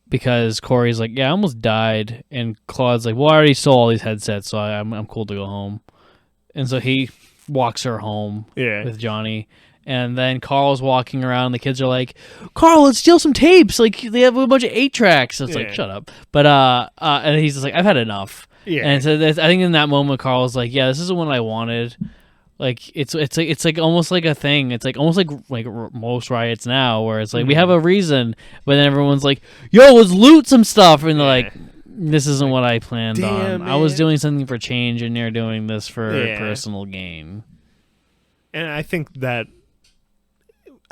Because Corey's like, yeah, I almost died, and Claude's like, well, I already stole all these headsets, so I'm cool to go home. And so he walks her home with Johnny. And then Carl's walking around, and the kids are like, Carl, let's steal some tapes. Like, they have a bunch of 8-tracks. So it's like, shut up. But, and he's just like, I've had enough. Yeah. And so I think in that moment, Carl's like, yeah, this is the one I wanted. Like it's like almost like a thing. It's like almost like most riots now, where it's like we have a reason, but then everyone's like, "Yo, let's loot some stuff," and they're like, "This isn't what I planned on. I was doing something for change, and you're doing this for personal gain." And I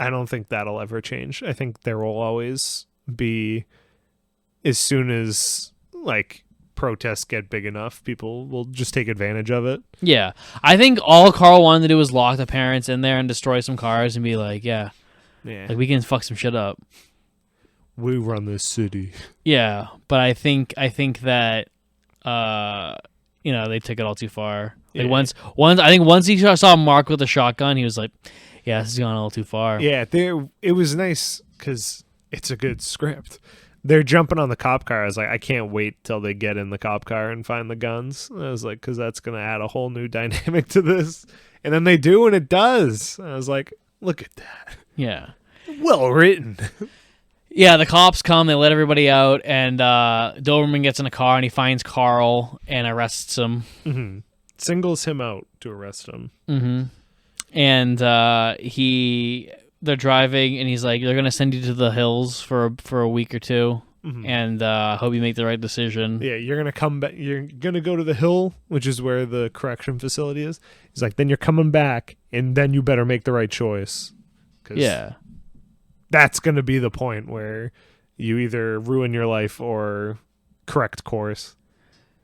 don't think that'll ever change. I think there will always be, as soon as like protests get big enough, people will just take advantage of it. Yeah. I think all Carl wanted to do was lock the parents in there and destroy some cars and be like, like we can fuck some shit up. We run this city. Yeah, but I think that they took it all too far. Like once he saw Mark with a shotgun, he was like, yeah, this is going a little too far. Yeah, it was nice cuz it's a good script. They're jumping on the cop car. I was like, I can't wait till they get in the cop car and find the guns. I was like, because that's going to add a whole new dynamic to this. And then they do, and it does. I was like, look at that. Yeah. Well written. Yeah, the cops come, they let everybody out, and Doberman gets in a car, and he finds Carl and arrests him. Mm-hmm. Singles him out to arrest him. Mm-hmm. And they're driving, and he's like, they're going to send you to the hills for a week or two, and hope you make the right decision. Yeah, you're going to come back. You're going to go to the hill, which is where the correction facility is. He's like, then you're coming back, and then you better make the right choice. Yeah. That's going to be the point where you either ruin your life or correct course.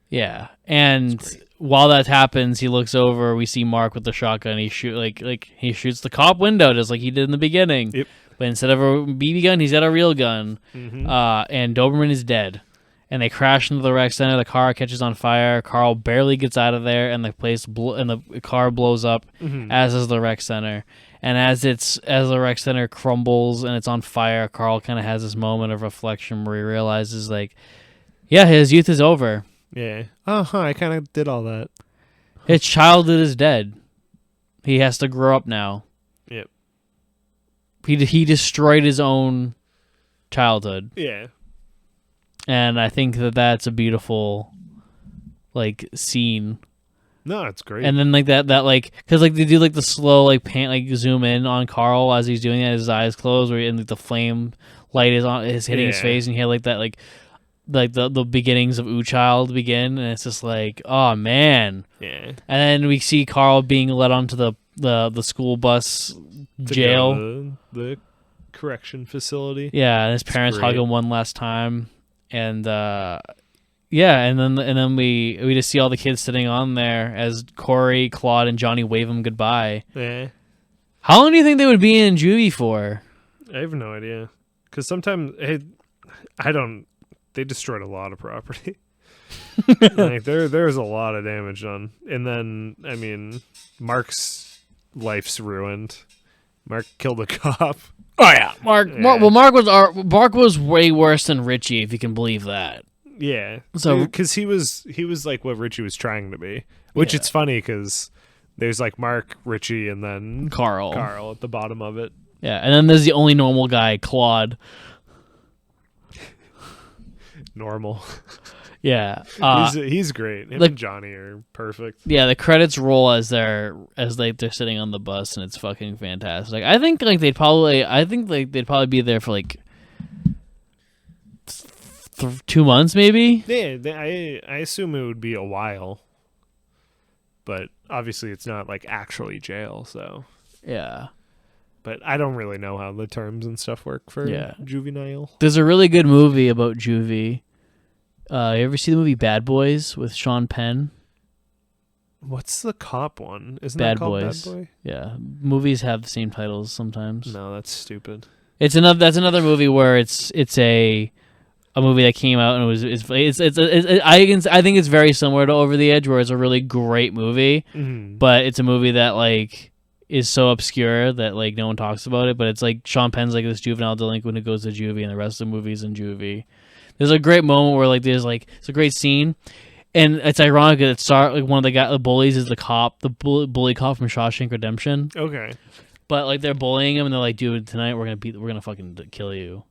Yeah, and while that happens, he looks over. We see Mark with the shotgun. He he shoots the cop window just like he did in the beginning. Yep. But instead of a BB gun, he's got a real gun. Mm-hmm. And Doberman is dead. And they crash into the rec center. The car catches on fire. Carl barely gets out of there, and the car blows up. As is the rec center. And as the rec center crumbles and it's on fire, Carl kind of has this moment of reflection where he realizes, like, yeah, his youth is over. Yeah. I kind of did all that. His childhood is dead. He has to grow up now. Yep. He destroyed his own childhood. Yeah. And I think that's a beautiful, like, scene. No, it's great. And then like that like, because like they do like the slow like pan, like zoom in on Carl as he's doing that, his eyes closed, and like, the flame light is hitting his face, and you hear like that like the beginnings of Ooh Child begin, and it's just like, oh man. Yeah. And then we see Carl being led onto the school bus jail, the correction facility. Yeah, and his parents hug him one last time, and and then we just see all the kids sitting on there as Corey, Claude, and Johnny wave him goodbye. Yeah. How long do you think they would be in juvie for? I have no idea. Because sometimes they destroyed a lot of property. Like there's a lot of damage done. And then, I mean, Mark's life's ruined. Mark killed a cop. Oh yeah, Mark was way worse than Richie, if you can believe that. Yeah. So because he was like what Richie was trying to be, which it's funny because there's like Mark, Richie, and then Carl at the bottom of it. Yeah, and then there's the only normal guy, Claude. Normal. Yeah. He's great. Him and Johnny are perfect. Yeah, the credits roll as they're sitting on the bus, and it's fucking fantastic. I think they'd probably be there for like 2 months, maybe. Yeah, I assume it would be a while, but obviously it's not like actually jail. So yeah. But I don't really know how the terms and stuff work for juvenile. There's a really good movie about juvie. You ever see the movie Bad Boys with Sean Penn? What's the cop one? Isn't Bad that called Boys. Bad Boy? Yeah, movies have the same titles sometimes. No, that's stupid. That's another movie where it's a movie that came out, and I think it's very similar to Over the Edge, where it's a really great movie, but it's a movie that like is so obscure that like no one talks about it. But it's like Sean Penn's like this juvenile delinquent who goes to juvie, and the rest of the movie's in juvie. There's a great moment where like it's a great scene, and it's ironic that one of the bullies is the cop, the bully cop from Shawshank Redemption. Okay, but like they're bullying him, and they're like, "Dude, tonight we're gonna fucking kill you,"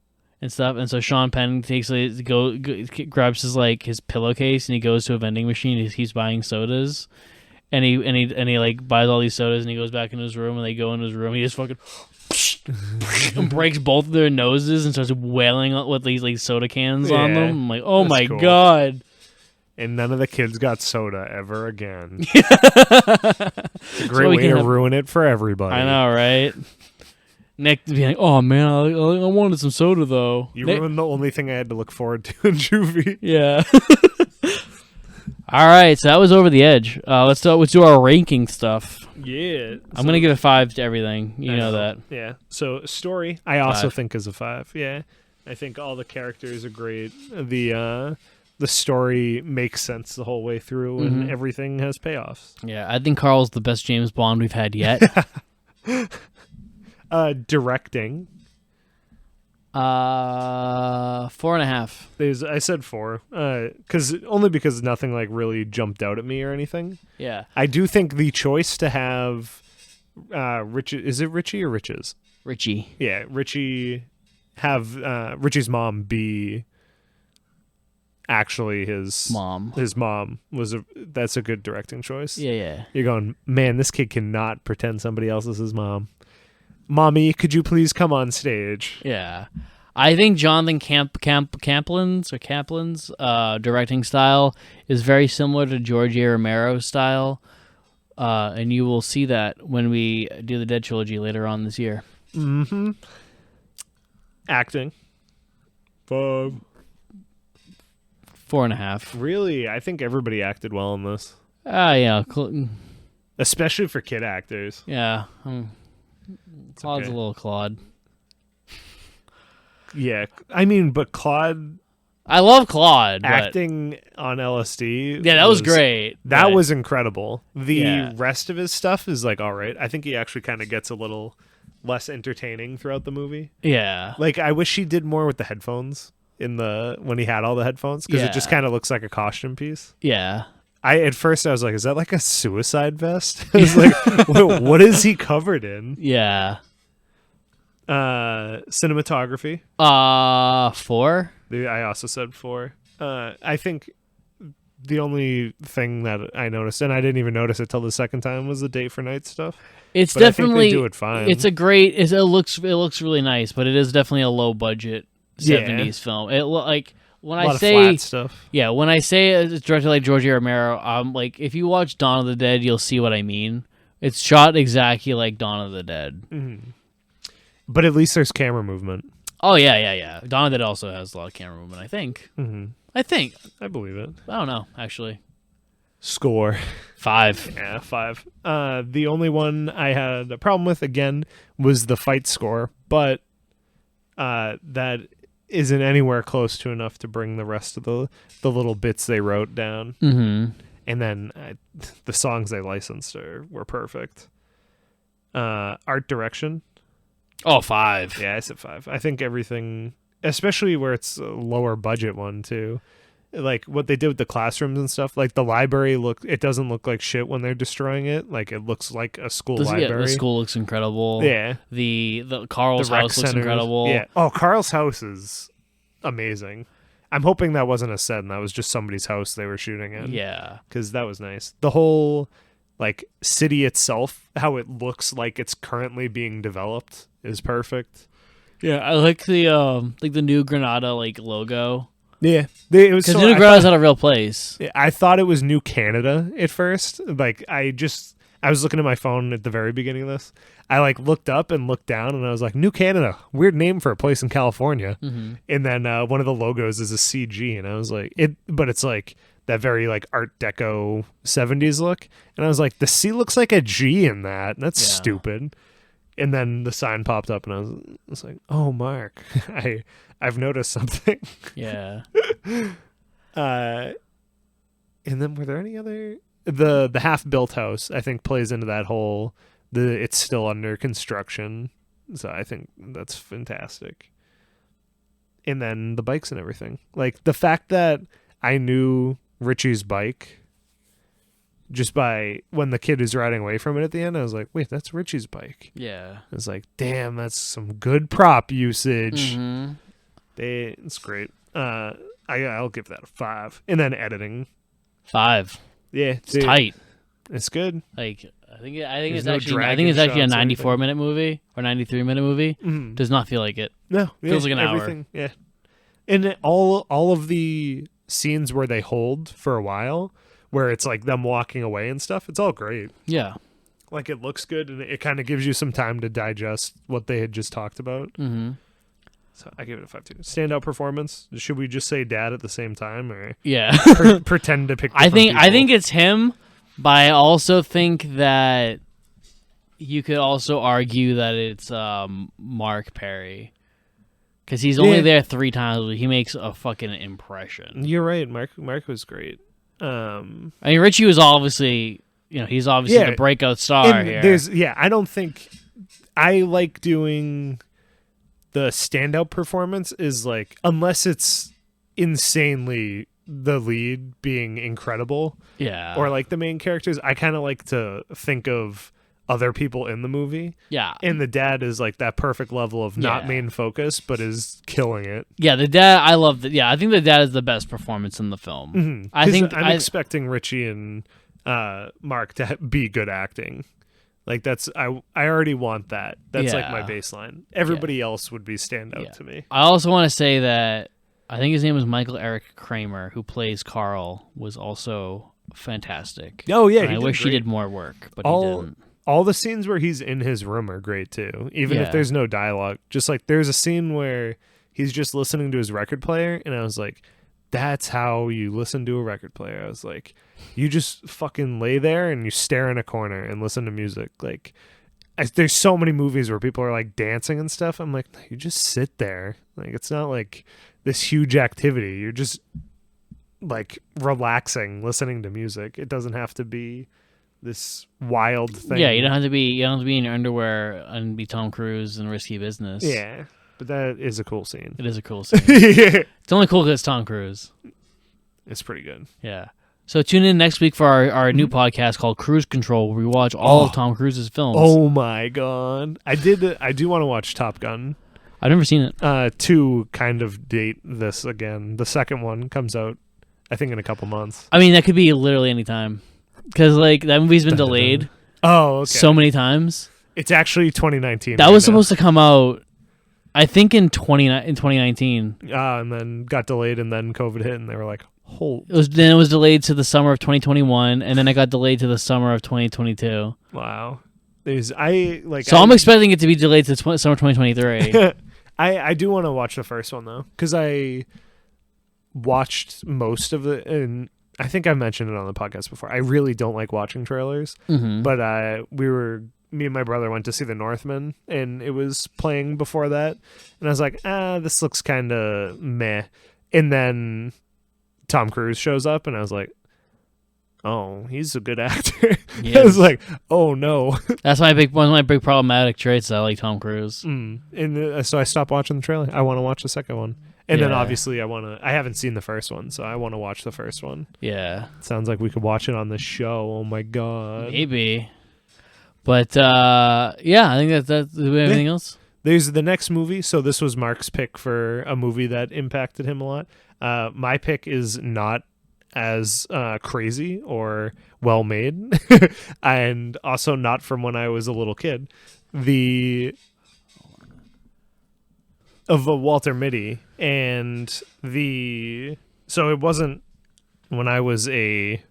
and stuff. And so Sean Penn grabs his pillowcase, and he goes to a vending machine. He's buying sodas, he like buys all these sodas and he goes back in his room and they go in his room. He just fucking and breaks both of their noses and starts wailing with these like soda cans on them. I'm like, oh my god. And none of the kids got soda ever again. It's a great way to ruin it for everybody. I know, right? Nick being like, oh man, I wanted some soda though. You ruined the only thing I had to look forward to in Juvie. Yeah. All right, so that was Over the Edge. Let's do our ranking stuff. Yeah. I'm going to give it 5 to everything. You know that. Yeah. So story, I also think is a 5. Yeah. I think all the characters are great. The story makes sense the whole way through, and everything has payoffs. Yeah, I think Carl's the best James Bond we've had yet. Directing. 4.5. I said 4, because nothing like really jumped out at me or anything. Yeah, I do think the choice to have Richie, is it Richie or Riches? Richie. Yeah, Richie. Have Richie's mom be actually his mom. His mom that's a good directing choice. Yeah. You're going, man, this kid cannot pretend somebody else is his mom. Mommy, could you please come on stage? Yeah. I think Jonathan Kaplan's directing style is very similar to George A. Romero's style. And you will see that when we do the Dead trilogy later on this year. Mm-hmm. Acting. 5. 4.5. Really? I think everybody acted well in this. Yeah. Especially for kid actors. Yeah. Claude's a little Claude. Yeah, I mean, but Claude... I love Claude. Acting on LSD... Yeah, that was great. That was incredible. The rest of his stuff is, like, all right. I think he actually kind of gets a little less entertaining throughout the movie. Yeah. Like, I wish he did more with the headphones when he had all the headphones, because it just kind of looks like a costume piece. Yeah. At first I was like, is that like a suicide vest? I was like, what is he covered in? Yeah. Cinematography. 4. I also said 4. I think the only thing that I noticed, and I didn't even notice it till the second time, was the Day for Night stuff. It's but definitely I think they do it fine. It's a great. It looks really nice, but it is definitely a low budget 70s film. It like. When I say flat stuff. Yeah, when I say it's directed like George A. Romero, like if you watch Dawn of the Dead, you'll see what I mean. It's shot exactly like Dawn of the Dead. Mm-hmm. But at least there's camera movement. Oh yeah. Dawn of the Dead also has a lot of camera movement, I think. Mm-hmm. I believe it. I don't know, actually. Score. 5. Yeah, 5. The only one I had a problem with, again, was the fight score, but that isn't anywhere close to enough to bring the rest of the little bits they wrote down. Mm-hmm. And then the songs they licensed were perfect. Art direction. 5. Yeah, I said 5. I think everything, especially where it's a lower budget one too, like what they did with the classrooms and stuff, like the library it doesn't look like shit when they're destroying it. Like it looks like a school library. The school looks incredible. Yeah. The Carl's house looks incredible. Yeah. Oh, Carl's house is amazing. I'm hoping that wasn't a set and that was just somebody's house they were shooting in. Yeah. Because that was nice. The whole like city itself, how it looks like it's currently being developed is perfect. Yeah, I like the new Granada like logo. Yeah, it was because New Granada's not a real place. I thought it was New Canada at first. Like I was looking at my phone at the very beginning of this. I like looked up and looked down, and I was like, New Canada, weird name for a place in California. Mm-hmm. And then one of the logos is a CG, and I was like, but it's like that very like Art Deco 70s look, and I was like, the C looks like a G in that. That's stupid. And then the sign popped up, and I was like, "Oh, Mark, I've noticed something." Yeah. And then were there any other the half-built house? I think plays into that whole it's still under construction, so I think that's fantastic. And then the bikes and everything, like the fact that I knew Richie's bike. Just by when the kid was riding away from it at the end, I was like, wait, that's Richie's bike. Yeah. I was like, damn, that's some good prop usage. Mm-hmm. It's great. I'll give that a 5. And then editing. 5. Yeah. It's tight. It's good. Like I think There's it's no actually dragging a shots or 94-minute movie or 93-minute movie. Mhm. Does not feel like it. No, Feels like an hour. everything, yeah. And all of the scenes where they hold for a while, where it's like them walking away and stuff, it's all great. Yeah. Like it looks good, and it kind of gives you some time to digest what they had just talked about. Mm-hmm. So I give it a 5 too. Standout performance. Should we just say dad at the same time, or Yeah. pretend to pick? I different think people? it's him, but I also think that you could also argue that it's Mark Perry. Because he's only there 3 times, but he makes a fucking impression. You're right. Mark was great. I mean, Richie was obviously, he's obviously the breakout star here. I don't think I like doing the standout performance is like, unless it's insanely the lead being incredible. Yeah. Or like the main characters, I kind of like to think of other people in the movie. Yeah. And the dad is like that perfect level of not main focus, but is killing it. Yeah, the dad, I love that. Yeah, I think the dad is the best performance in the film. Mm-hmm. I think I'm expecting Richie and Mark to be good acting. Like that's I already want that. That's like my baseline. Everybody else would be standout to me. I also want to say that I think his name is Michael Eric Kramer, who plays Carl, was also fantastic. Oh yeah, I wish he did more work, but he didn't. All the scenes where he's in his room are great too, even if there's no dialogue. Just like there's a scene where he's just listening to his record player, and I was like, that's how you listen to a record player. I was like, you just fucking lay there and you stare in a corner and listen to music. Like, there's so many movies where people are like dancing and stuff. I'm like, you just sit there. Like, it's not like this huge activity. You're just like relaxing, listening to music. It doesn't have to be this wild thing. Yeah, you don't have to be in your underwear and be Tom Cruise in Risky Business. Yeah, but that is a cool scene. It is a cool scene. Yeah. It's only cool because it's Tom Cruise. It's pretty good. Yeah. So tune in next week for our new podcast called Cruise Control, where we watch all of Tom Cruise's films. Oh my god. I do want to watch Top Gun. I've never seen it. To kind of date this again. The second one comes out, I think, in a couple months. I mean, that could be literally any time. Because, like, that movie's been delayed so many times. It's actually 2019. That was supposed to come out, I think, in 2019. And then got delayed, and then COVID hit, and they were like, hold. Then it was delayed to the summer of 2021, and then it got delayed to the summer of 2022. Wow. I'm expecting it to be delayed to summer 2023. I do want to watch the first one, though, because I watched most of it, and I think I mentioned it on the podcast before. I really don't like watching trailers, but me and my brother went to see The Northman, and it was playing before that, and I was like, this looks kind of meh. And then Tom Cruise shows up, and I was like, oh, he's a good actor. I was like, oh no. That's one of my big problematic traits. I like Tom Cruise. And so I stopped watching the trailer. I want to watch the second one. And then obviously I haven't seen the first one, so I want to watch the first one. Yeah. Sounds like we could watch it on the show. Oh my god. Maybe. But I think that's do we have anything else? There's the next movie. So this was Mark's pick for a movie that impacted him a lot. My pick is not as crazy or well made, and also not from when I was a little kid. Of Walter Mitty, and so it wasn't when I was a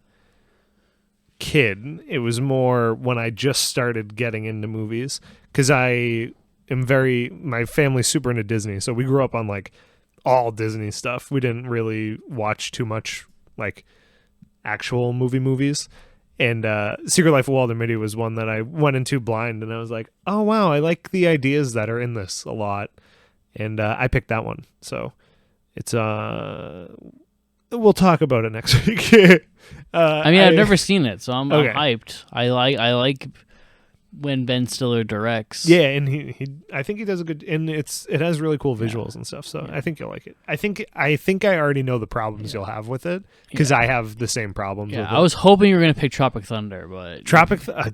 kid. It was more when I just started getting into movies, because my family's super into Disney, so we grew up on like all Disney stuff. We didn't really watch too much like actual movies. And Secret Life of Walter Mitty was one that I went into blind, and I was like, oh wow, I like the ideas that are in this a lot. And I picked that one. So it's we'll talk about it next week. I've never seen it, so I'm hyped. I like when Ben Stiller directs. Yeah, and I think he does a good, and it has really cool visuals and stuff. So I think you'll like it. I think I already know the problems you'll have with it, because I have the same problems with it. I was hoping you were gonna pick Tropic Thunder, but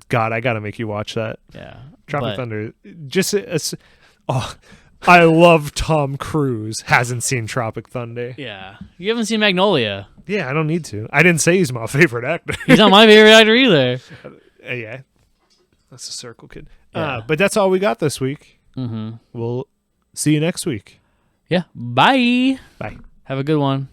God, I gotta make you watch that. Yeah, Tropic Thunder. I love Tom Cruise. Hasn't seen Tropic Thunder. Yeah, you haven't seen Magnolia. Yeah, I don't need to. I didn't say he's my favorite actor. He's not my favorite actor either. Yeah. That's a circle kid. Yeah. But that's all we got this week. Mm-hmm. We'll see you next week. Yeah. Bye. Bye. Have a good one.